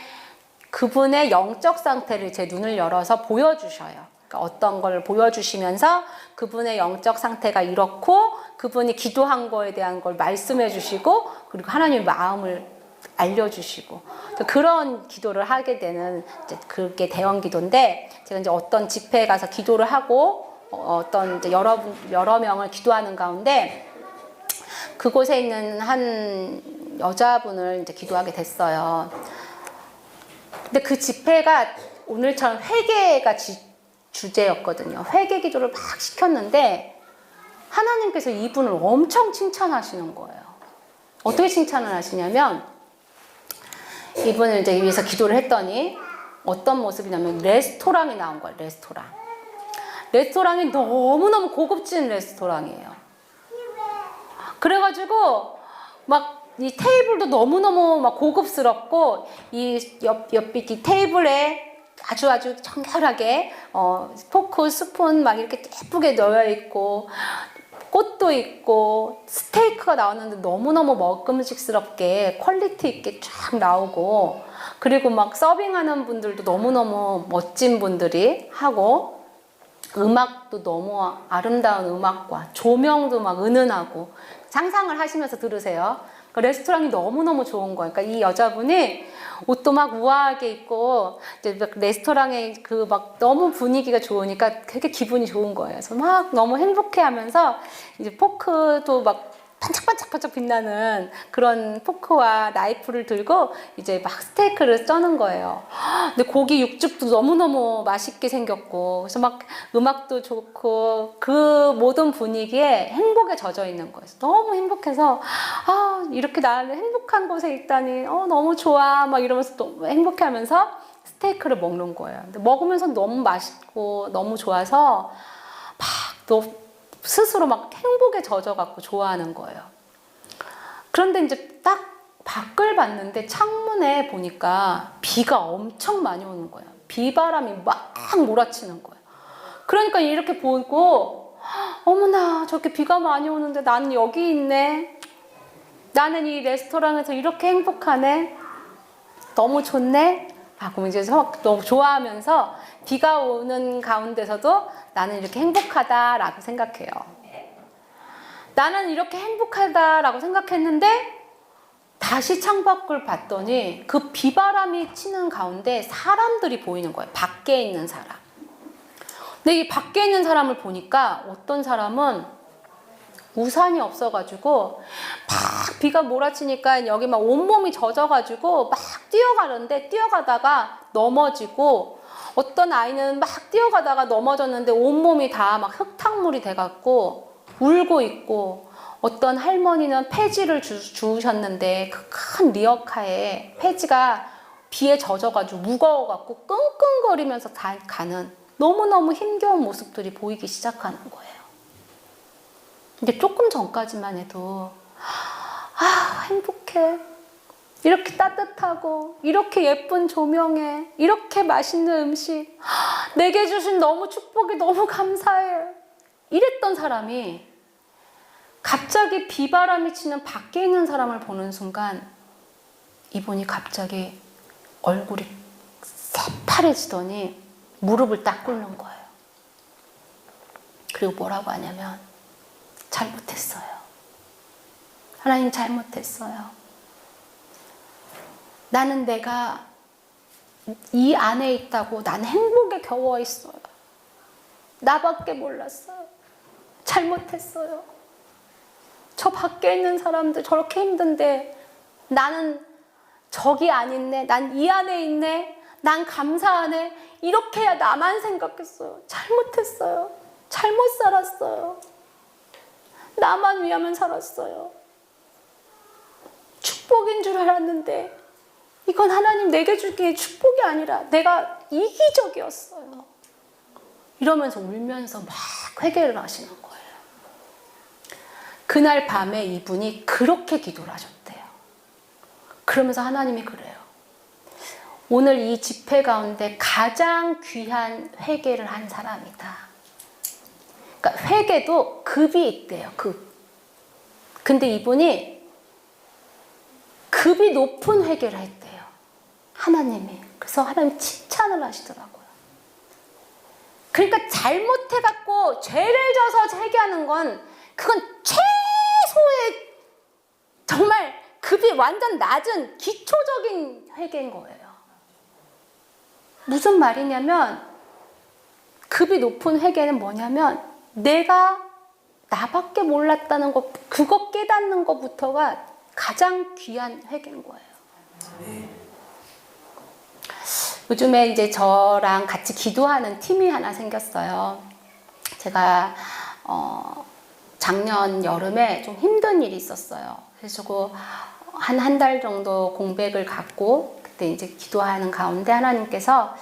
영적 상태를 제 눈을 열어서 보여주셔요. 그러니까 어떤 걸 보여주시면서 그분의 영적 상태가 이렇고 그분이 기도한 거에 대한 걸 말씀해 주시고 그리고 하나님의 마음을 알려주시고 그런 기도를 하게 되는 이제 그게 대원 기도인데 제가 이제 어떤 집회에 가서 기도를 하고 어떤 이제 여러 명을 기도하는 가운데 그곳에 있는 한 여자분을 이제 기도하게 됐어요. 근데 그 집회가 오늘처럼 회개가 주제였거든요. 회개 기도를 막 시켰는데 하나님께서 이분을 엄청 칭찬하시는 거예요. 어떻게 칭찬을 하시냐면 이분을 이제 위해서 기도를 했더니 어떤 모습이냐면 레스토랑이 나온 거예요. 레스토랑이 너무너무 고급진 레스토랑이에요. 그래가지고 막 이 테이블도 너무너무 막 고급스럽고 이 옆에 이 테이블에 아주 정갈하게 포크, 스푼 막 이렇게 예쁘게 넣여 있고 꽃도 있고 스테이크가 나왔는데 너무너무 먹음직스럽게 퀄리티 있게 쫙 나오고 그리고 막 서빙하는 분들도 너무너무 멋진 분들이 하고 음악도 너무 아름다운 음악과 조명도 막 은은하고 상상을 하시면서 들으세요. 그 레스토랑이 너무너무 좋은 거예요. 그러니까 이 여자분이 옷도 막 우아하게 입고 이제 레스토랑에 그 막 너무 분위기가 좋으니까 되게 기분이 좋은 거예요. 그래서 막 너무 행복해하면서 이제 포크도 막 반짝반짝 빛나는 그런 포크와 나이프를 들고 이제 막 스테이크를 써는 거예요. 근데 고기 육즙도 너무너무 맛있게 생겼고 그래서 막 음악도 좋고 그 모든 분위기에 행복에 젖어 있는 거예요. 너무 행복해서 이렇게 나를 행복한 곳에 있다니 너무 좋아 막 이러면서 너무 행복해하면서 스테이크를 먹는 거예요. 근데 먹으면서 너무 맛있고 너무 좋아서 막 또 스스로 막 행복에 젖어갖고 좋아하는 거예요. 그런데 이제 딱 밖을 봤는데 창문에 보니까 비가 엄청 많이 오는 거예요. 비바람이 막 몰아치는 거예요. 그러니까 이렇게 보고 어머나 저렇게 비가 많이 오는데 나는 여기 있네. 나는 이 레스토랑에서 이렇게 행복하네. 너무 좋네. 그럼 이제 너무 좋아하면서 비가 오는 가운데서도 나는 이렇게 행복하다라고 생각해요. 나는 이렇게 행복하다라고 생각했는데 다시 창밖을 봤더니 그 비바람이 치는 가운데 사람들이 보이는 거예요. 밖에 있는 사람. 근데 이 밖에 있는 사람을 보니까 어떤 사람은 우산이 없어가지고 막 비가 몰아치니까 여기 막 온몸이 젖어가지고 막 뛰어가는데 뛰어가다가 넘어지고 어떤 아이는 막 뛰어가다가 넘어졌는데 온몸이 다 막 흙탕물이 돼갖고 울고 있고 어떤 할머니는 폐지를 주우셨는데 그 큰 리어카에 폐지가 비에 젖어가지고 무거워갖고 끙끙거리면서 가는 너무너무 힘겨운 모습들이 보이기 시작하는 거예요. 근데 조금 전까지만 해도 행복해. 이렇게 따뜻하고 이렇게 예쁜 조명에 이렇게 맛있는 음식 내게 주신 너무 축복이 너무 감사해. 이랬던 사람이 갑자기 비바람이 치는 밖에 있는 사람을 보는 순간 이분이 갑자기 얼굴이 새파래지더니 무릎을 딱 꿇는 거예요. 그리고 뭐라고 하냐면 잘못했어요. 하나님 잘못했어요. 나는 내가 이 안에 있다고 난 행복에 겨워 있어요. 나밖에 몰랐어요. 잘못했어요. 저 밖에 있는 사람들 저렇게 힘든데 나는 저기 안 있네. 난 이 안에 있네. 난 감사하네. 이렇게 해야 나만 생각했어요. 잘못했어요. 잘못 살았어요. 나만 위하면 살았어요. 축복인 줄 알았는데 이건 하나님 내게 주기에 축복이 아니라 내가 이기적이었어요. 이러면서 울면서 막 회개를 하시는 거예요. 그날 밤에 이분이 그렇게 기도를 하셨대요. 그러면서 하나님이 그래요. 오늘 이 집회 가운데 가장 귀한 회개를 한 사람이다. 그러니까 회개도 급이 있대요. 근데 이분이 급이 높은 회개를 했대요. 하나님이. 그래서 하나님 칭찬을 하시더라고요. 그러니까 잘못해갖고 죄를 져서 회개하는 건 그건 최소의 정말 급이 완전 낮은 기초적인 회개인 거예요. 무슨 말이냐면 급이 높은 회개는 뭐냐면 내가 나밖에 몰랐다는 것, 그거 깨닫는 것부터가 가장 귀한 회개인 거예요. 요즘에 이제 저랑 같이 기도하는 팀이 하나 생겼어요. 제가 작년 여름에 좀 힘든 일이 있었어요. 그래서 한 달 정도 공백을 갖고 그때 이제 기도하는 가운데 하나님께서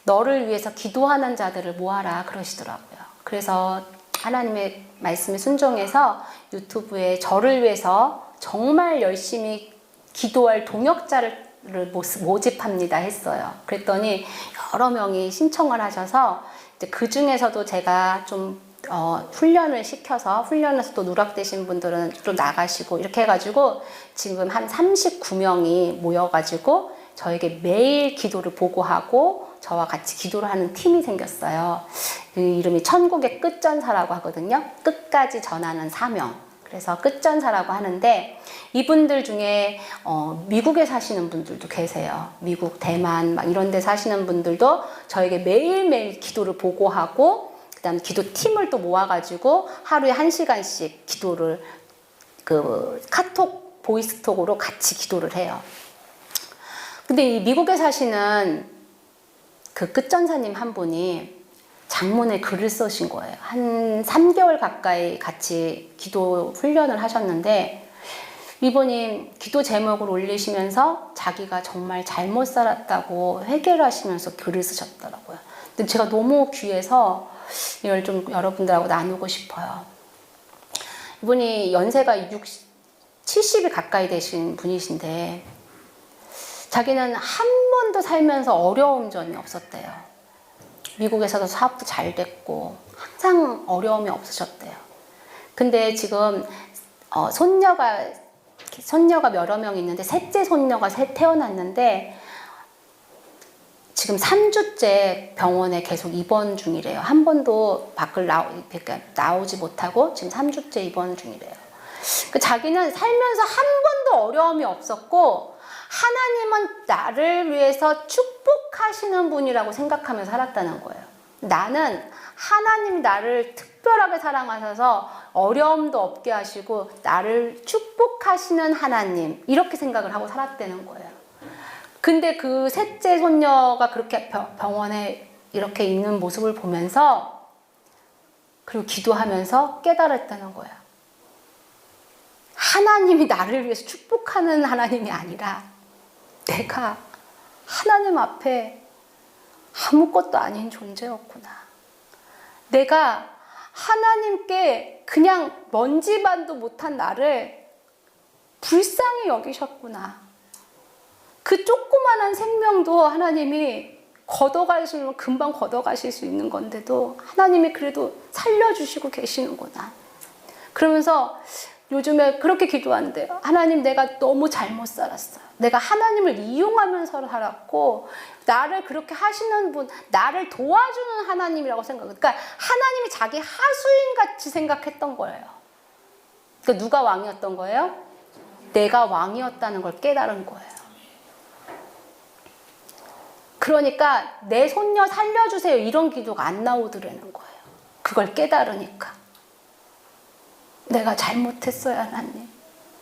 너를 위해서 기도하는 자들을 모아라 그러시더라고요. 그래서 하나님의 말씀에 순종해서 유튜브에 저를 위해서 정말 열심히 기도할 동역자를 모집합니다 했어요. 그랬더니 여러 명이 신청을 하셔서 이제 그 중에서도 제가 좀 훈련을 시켜서 훈련에서 또 누락되신 분들은 좀 나가시고 이렇게 해가지고 지금 한 39명이 모여가지고 저에게 매일 기도를 보고하고 저와 같이 기도를 하는 팀이 생겼어요. 그 이름이 천국의 끝전사라고 하거든요. 끝까지 전하는 사명. 그래서 끝전사라고 하는데 이분들 중에 미국에 사시는 분들도 계세요. 미국, 대만 막 이런 데 사시는 분들도 저에게 매일매일 기도를 보고하고 그다음 기도팀을 또 모아가지고 하루에 1시간씩 기도를 그 카톡, 보이스톡으로 같이 기도를 해요. 근데 이 미국에 사시는 그 끝전사님 한 분이 장문에 글을 쓰신 거예요. 한 3개월 가까이 같이 기도 훈련을 하셨는데 이분이 기도 제목을 올리시면서 자기가 정말 잘못 살았다고 회개를 하시면서 글을 쓰셨더라고요. 근데 제가 너무 귀해서 이걸 좀 여러분들하고 나누고 싶어요. 이분이 연세가 70이 가까이 되신 분이신데 자기는 한 번도 살면서 어려운 점이 없었대요. 미국에서도 사업도 잘 됐고 항상 어려움이 없으셨대요. 근데 지금 손녀가 여러 명 있는데 셋째 손녀가 태어났는데 지금 3주째 병원에 계속 입원 중이래요. 한 번도 밖을 나오지 못하고 지금 3주째 입원 중이래요. 자기는 살면서 한 번도 어려움이 없었고 하나님은 나를 위해서 축복하시는 분이라고 생각하면서 살았다는 거예요. 나는 하나님이 나를 특별하게 사랑하셔서 어려움도 없게 하시고 나를 축복하시는 하나님 이렇게 생각을 하고 살았다는 거예요. 근데 그 셋째 손녀가 그렇게 병원에 이렇게 있는 모습을 보면서 그리고 기도하면서 깨달았다는 거예요. 하나님이 나를 위해서 축복하는 하나님이 아니라 내가 하나님 앞에 아무것도 아닌 존재였구나. 내가 하나님께 그냥 먼지반도 못한 나를 불쌍히 여기셨구나. 그 조그만한 생명도 하나님이 걷어가시면 금방 걷어가실 수 있는 건데도 하나님이 그래도 살려주시고 계시는구나. 그러면서 요즘에 그렇게 기도하는데요. 하나님, 내가 너무 잘못 살았어요. 내가 하나님을 이용하면서 살았고 나를 그렇게 하시는 분, 나를 도와주는 하나님이라고 그러니까 하나님이 자기 하수인같이 생각했던 거예요. 그러니까 누가 왕이었던 거예요? 내가 왕이었다는 걸 깨달은 거예요. 그러니까 내 손녀 살려주세요 이런 기도가 안 나오더라는 거예요. 그걸 깨달으니까. 내가 잘못했어요, 하나님.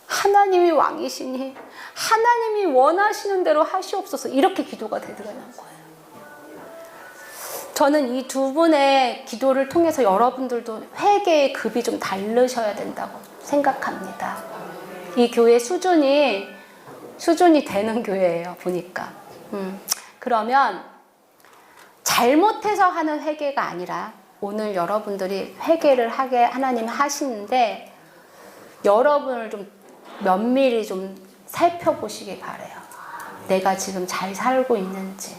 하나님이 왕이시니 하나님이 원하시는 대로 하시옵소서 이렇게 기도가 되더라는 거예요. 저는 이 두 분의 기도를 통해서 여러분들도 회개의 급이 좀 다르셔야 된다고 생각합니다. 이 교회 수준이 되는 교회예요, 보니까. 그러면 잘못해서 하는 회개가 아니라 오늘 여러분들이 회개를 하게 하나님 하시는데 여러분을 좀 면밀히 좀 살펴보시기 바래요. 내가 지금 잘 살고 있는지,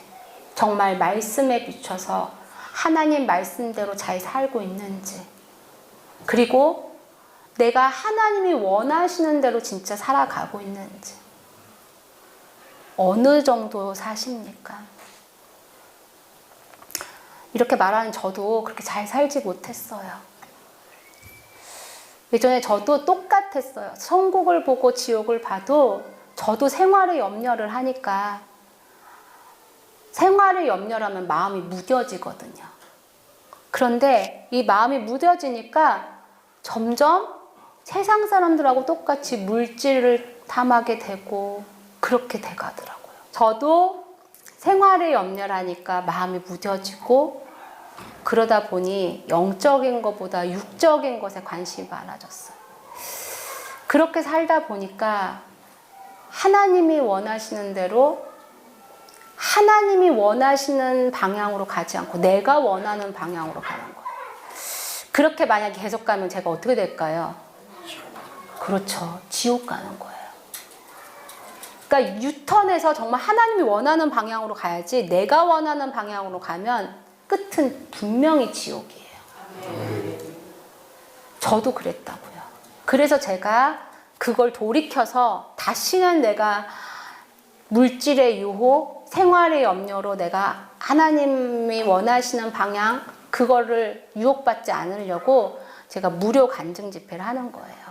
정말 말씀에 비춰서 하나님 말씀대로 잘 살고 있는지, 그리고 내가 하나님이 원하시는 대로 진짜 살아가고 있는지, 어느 정도 사십니까? 이렇게 말하는 저도 그렇게 잘 살지 못했어요. 예전에 저도 똑같았어요. 천국을 보고 지옥을 봐도 저도 생활의 염려를 하니까, 생활의 염려라면 마음이 무뎌지거든요. 그런데 이 마음이 무뎌지니까 점점 세상 사람들하고 똑같이 물질을 탐하게 되고 그렇게 돼가더라고요. 저도 생활의 염려라니까 마음이 무뎌지고, 그러다 보니 영적인 것보다 육적인 것에 관심이 많아졌어요. 그렇게 살다 보니까 하나님이 원하시는 대로, 하나님이 원하시는 방향으로 가지 않고 내가 원하는 방향으로 가는 거예요. 그렇게 만약에 계속 가면 제가 어떻게 될까요? 그렇죠. 지옥 가는 거예요. 그러니까 유턴해서 정말 하나님이 원하는 방향으로 가야지, 내가 원하는 방향으로 가면 끝은 분명히 지옥이에요. 저도 그랬다고요. 그래서 제가 그걸 돌이켜서 다시는 내가 물질의 유혹, 생활의 염려로 내가 하나님이 원하시는 방향, 그거를 유혹받지 않으려고 제가 무료 간증 집회를 하는 거예요.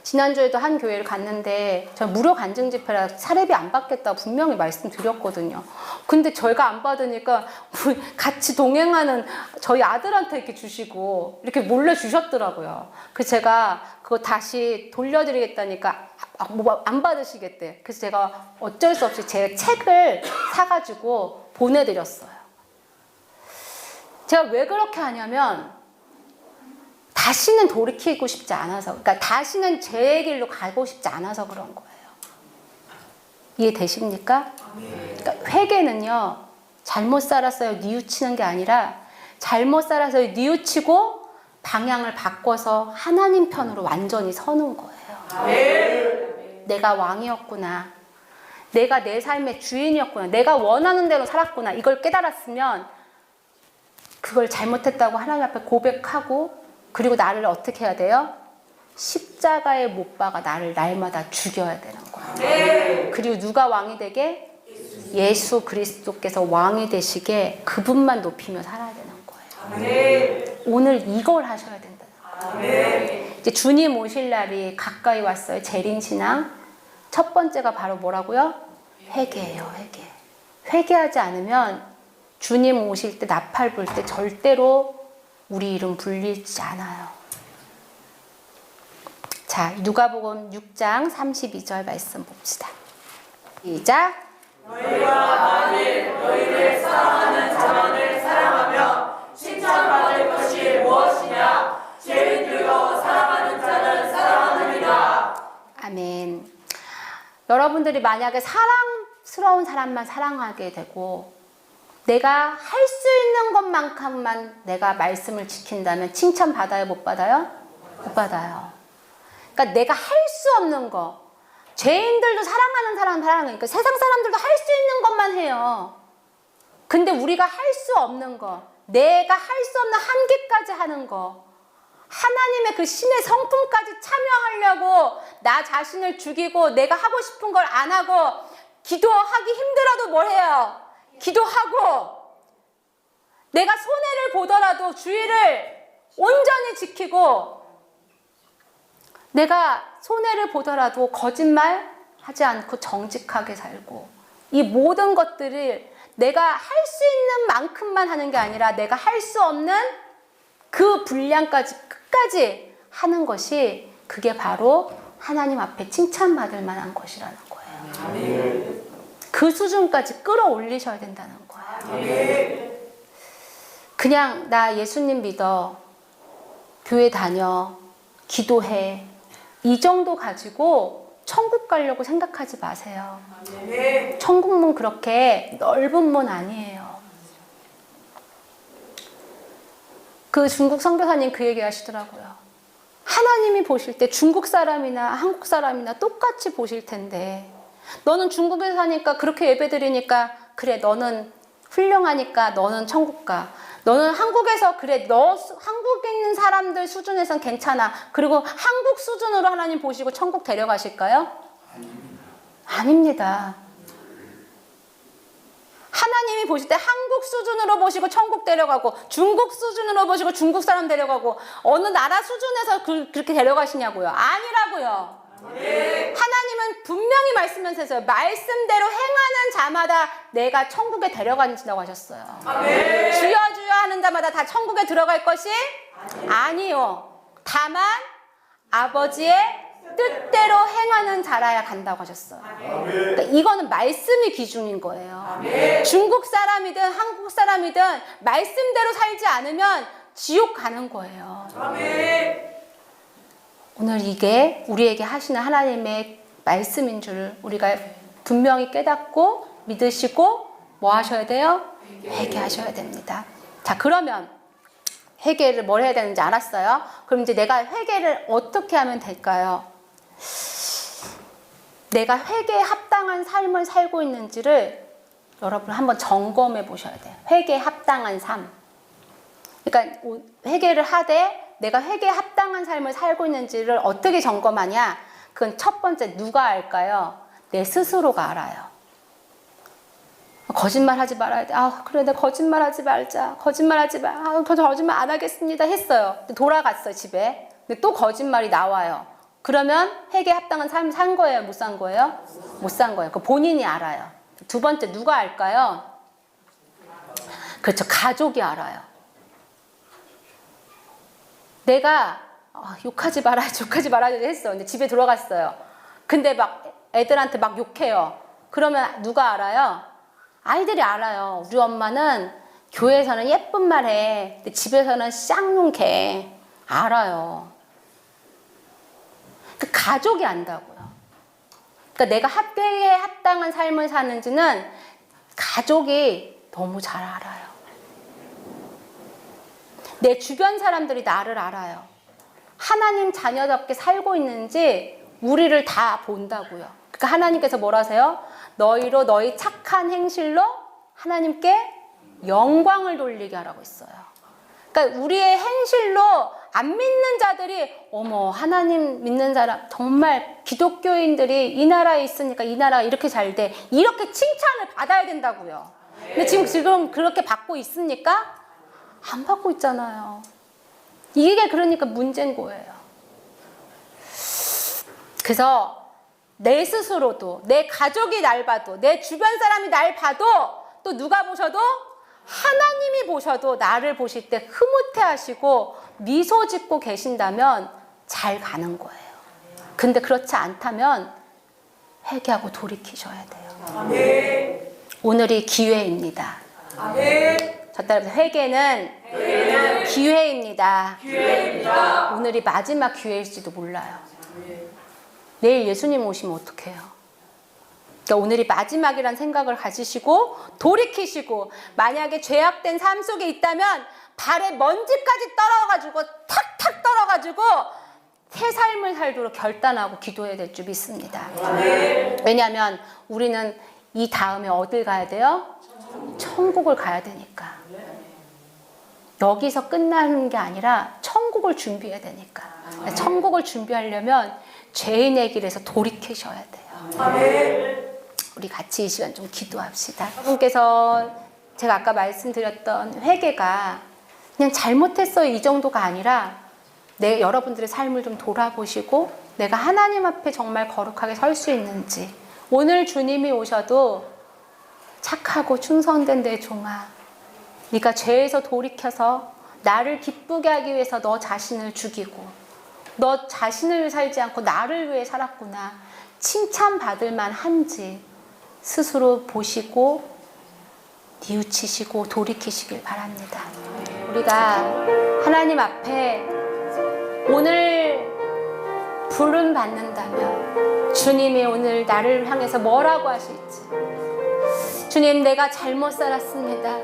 지난주에도 한 교회를 갔는데 제가 무료 간증 집회라 사례비 안 받겠다고 분명히 말씀드렸거든요. 근데 저희가 안 받으니까 같이 동행하는 저희 아들한테 이렇게 주시고 이렇게 몰래 주셨더라고요. 그래서 제가 그거 다시 돌려드리겠다니까 뭐 안 받으시겠대. 그래서 제가 어쩔 수 없이 제 책을 사가지고 보내드렸어요. 제가 왜 그렇게 하냐면 다시는 돌이키고 싶지 않아서, 그러니까 다시는 제 길로 가고 싶지 않아서 그런 거예요. 이해되십니까? 그러니까 회개는요, 잘못 살았어요 뉘우치는 게 아니라, 잘못 살아서 뉘우치고 방향을 바꿔서 하나님 편으로 완전히 서는 거예요. 내가 왕이었구나, 내가 내 삶의 주인이었구나, 내가 원하는 대로 살았구나, 이걸 깨달았으면 그걸 잘못했다고 하나님 앞에 고백하고, 그리고 나를 어떻게 해야 돼요? 십자가에 못 박아 나를 날마다 죽여야 되는 거예요. 그리고 누가 왕이 되게? 예수 그리스도께서 왕이 되시게 그분만 높이며 살아야 되는 거예요. 오늘 이걸 하셔야 된다는 거예요. 이제 주님 오실 날이 가까이 왔어요. 재림신앙 첫 번째가 바로 뭐라고요? 회개예요. 회개. 회개하지 않으면 주님 오실 때, 나팔 불 때 절대로 우리 이름 불리지 않아요. 자, 누가복음 6장 32절 말씀 봅시다. 시작. 너희가 만일 너희를 사랑하는 자만을 사랑하며 칭찬받을 것이 무엇이냐? 죄인들도 사랑하는 자는 사랑하느니라. 아멘. 여러분들이 만약에 사랑스러운 사람만 사랑하게 되고, 내가 할 수 있는 것만큼만 내가 말씀을 지킨다면 칭찬 받아요? 못 받아요? 못 받아요. 그러니까 내가 할 수 없는 거, 죄인들도 사랑하는 사람 사랑하니까 세상 사람들도 할 수 있는 것만 해요. 근데 우리가 할 수 없는 거, 내가 할 수 없는 한계까지 하는 거, 하나님의 그 신의 성품까지 참여하려고 나 자신을 죽이고 내가 하고 싶은 걸 안 하고, 기도하기 힘들어도 뭘 해요? 기도하고, 내가 손해를 보더라도 주의를 온전히 지키고, 내가 손해를 보더라도 거짓말 하지 않고 정직하게 살고, 이 모든 것들을 내가 할 수 있는 만큼만 하는 게 아니라 내가 할 수 없는 그 분량까지 끝까지 하는 것이, 그게 바로 하나님 앞에 칭찬받을 만한 것이라는 거예요. 그 수준까지 끌어올리셔야 된다는 거예요. 그냥 나 예수님 믿어, 교회 다녀, 기도해, 이 정도 가지고 천국 가려고 생각하지 마세요. 천국문 그렇게 넓은 문 아니에요. 그 중국 선교사님 그 얘기 하시더라고요. 하나님이 보실 때 중국 사람이나 한국 사람이나 똑같이 보실 텐데, 너는 중국에서 사니까 그렇게 예배드리니까 그래, 너는 훌륭하니까 너는 천국 가. 너는 한국에서 그래, 너 한국에 있는 사람들 수준에선 괜찮아. 그리고 한국 수준으로 하나님 보시고 천국 데려가실까요? 아닙니다. 하나님이 보실 때 한국 수준으로 보시고 천국 데려가고, 중국 수준으로 보시고 중국 사람 데려가고, 어느 나라 수준에서 그렇게 데려가시냐고요? 아니라고요. 하나님은 분명히 말씀하셨어요. 말씀대로 행하는 자마다 내가 천국에 데려간다고 하셨어요. 주여 주여 하는 자마다 다 천국에 들어갈 것이 아니요. 다만 아버지의 뜻대로 행하는 자라야 간다고 하셨어요. 그러니까 이거는 말씀이 기준인 거예요. 중국 사람이든 한국 사람이든 말씀대로 살지 않으면 지옥 가는 거예요. 오늘 이게 우리에게 하시는 하나님의 말씀인 줄 우리가 분명히 깨닫고 믿으시고 뭐 하셔야 돼요? 회개하셔야 됩니다. 자, 그러면 회개를 뭘 해야 되는지 알았어요? 그럼 이제 내가 회개를 어떻게 하면 될까요? 내가 회개에 합당한 삶을 살고 있는지를 여러분 한번 점검해 보셔야 돼요. 회개에 합당한 삶. 그러니까 회개를 하되 내가 회개에 합당한 삶을 살고 있는지를 어떻게 점검하냐? 그건 첫 번째 누가 알까요? 내 스스로가 알아요. 거짓말 하지 말아야 돼. 아, 그래, 내가 거짓말 하지 말자. 거짓말 하지 말. 아, 거짓말 안 하겠습니다. 했어요. 돌아갔어요, 집에. 근데 또 거짓말이 나와요. 그러면 회개에 합당한 삶 산 거예요? 못 산 거예요? 못 산 거예요. 그 본인이 알아요. 두 번째 누가 알까요? 그렇죠. 가족이 알아요. 내가 욕하지 말아야지 했어. 근데 집에 들어갔어요. 근데 막 애들한테 막 욕해요. 그러면 누가 알아요? 아이들이 알아요. 우리 엄마는 교회에서는 예쁜 말 해. 근데 집에서는 쌍욕해. 알아요. 그 가족이 안다고요. 그러니까 내가 회개에 합당한 삶을 사는지는 가족이 너무 잘 알아요. 내 주변 사람들이 나를 알아요. 하나님 자녀답게 살고 있는지 우리를 다 본다고요. 그러니까 하나님께서 뭐라 하세요? 너희로 너희 착한 행실로 하나님께 영광을 돌리게 하라고 했어요. 그러니까 우리의 행실로 안 믿는 자들이 어머 하나님 믿는 사람 정말 기독교인들이 이 나라에 있으니까 이 나라가 이렇게 잘 돼. 이렇게 칭찬을 받아야 된다고요. 근데 지금 그렇게 받고 있습니까? 안 받고 있잖아요. 이게 그러니까 문제인 거예요. 그래서 내 스스로도 내 가족이 날 봐도 내 주변 사람이 날 봐도 또 누가 보셔도 하나님이 보셔도 나를 보실 때 흐뭇해하시고 미소 짓고 계신다면 잘 가는 거예요. 근데 그렇지 않다면 회개하고 돌이키셔야 돼요. 아멘. 오늘이 기회입니다. 아멘. 저 따라서 회개는 기회입니다. 오늘이 마지막 기회일지도 몰라요. 내일 예수님 오시면 어떡해요? 그러니까 오늘이 마지막이란 생각을 가지시고 돌이키시고 만약에 죄악된 삶 속에 있다면 발에 먼지까지 떨어가지고 탁탁 떨어가지고 새 삶을 살도록 결단하고 기도해야 될 줄 믿습니다. 왜냐하면 우리는 이 다음에 어딜 가야 돼요? 천국을 가야 되니까. 여기서 끝나는 게 아니라 천국을 준비해야 되니까. 천국을 준비하려면 죄인의 길에서 돌이키셔야 돼요. 우리 같이 이 시간 좀 기도합시다. 여러분께서 제가 아까 말씀드렸던 회개가 그냥 잘못했어 이 정도가 아니라 여러분들의 삶을 좀 돌아보시고 내가 하나님 앞에 정말 거룩하게 설 수 있는지 오늘 주님이 오셔도 착하고 충성된 내 종아 네가 죄에서 돌이켜서 나를 기쁘게 하기 위해서 너 자신을 죽이고 너 자신을 위해 살지 않고 나를 위해 살았구나 칭찬받을 만한지 스스로 보시고 뉘우치시고 돌이키시길 바랍니다. 우리가 하나님 앞에 오늘 부름 받는다면 주님이 오늘 나를 향해서 뭐라고 하실지 주님 내가 잘못 살았습니다.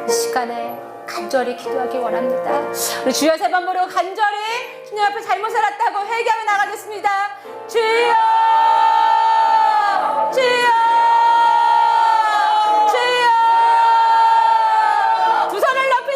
이 시간에 간절히 기도하기 원합니다. 우리 주여 세 번 부르고 간절히 주님 앞에 잘못 살았다고 회개하며 나가겠습니다. 주여 주여 주여 두 손을 높이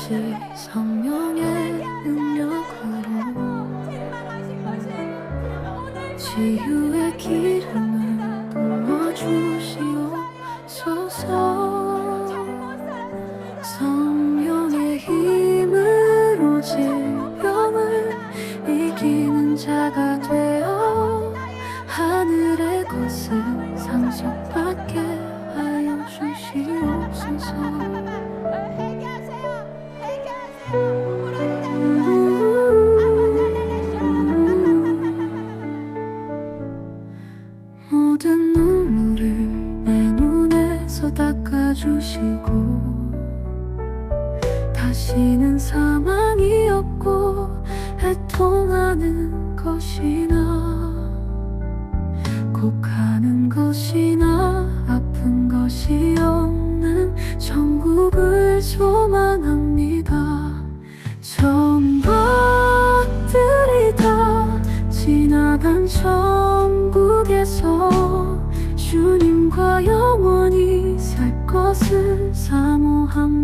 오직 성령의 능력으로 치유의 기름을 부어주시옵소서. 성령의 힘으로 질병을 이기는 자가 되어 하늘의 것을 상속받게 하여 주시옵소서. 모든 눈물을 내 눈에서 닦아주시고 다시는 사망이 없고 애통하는 것이나 곡하는 것이나 아픈 것이 없는 천국을 소망합니다. 좋은 것들이 다 지나간 천국에서 주님과 영원히 살 것을 사모합니다.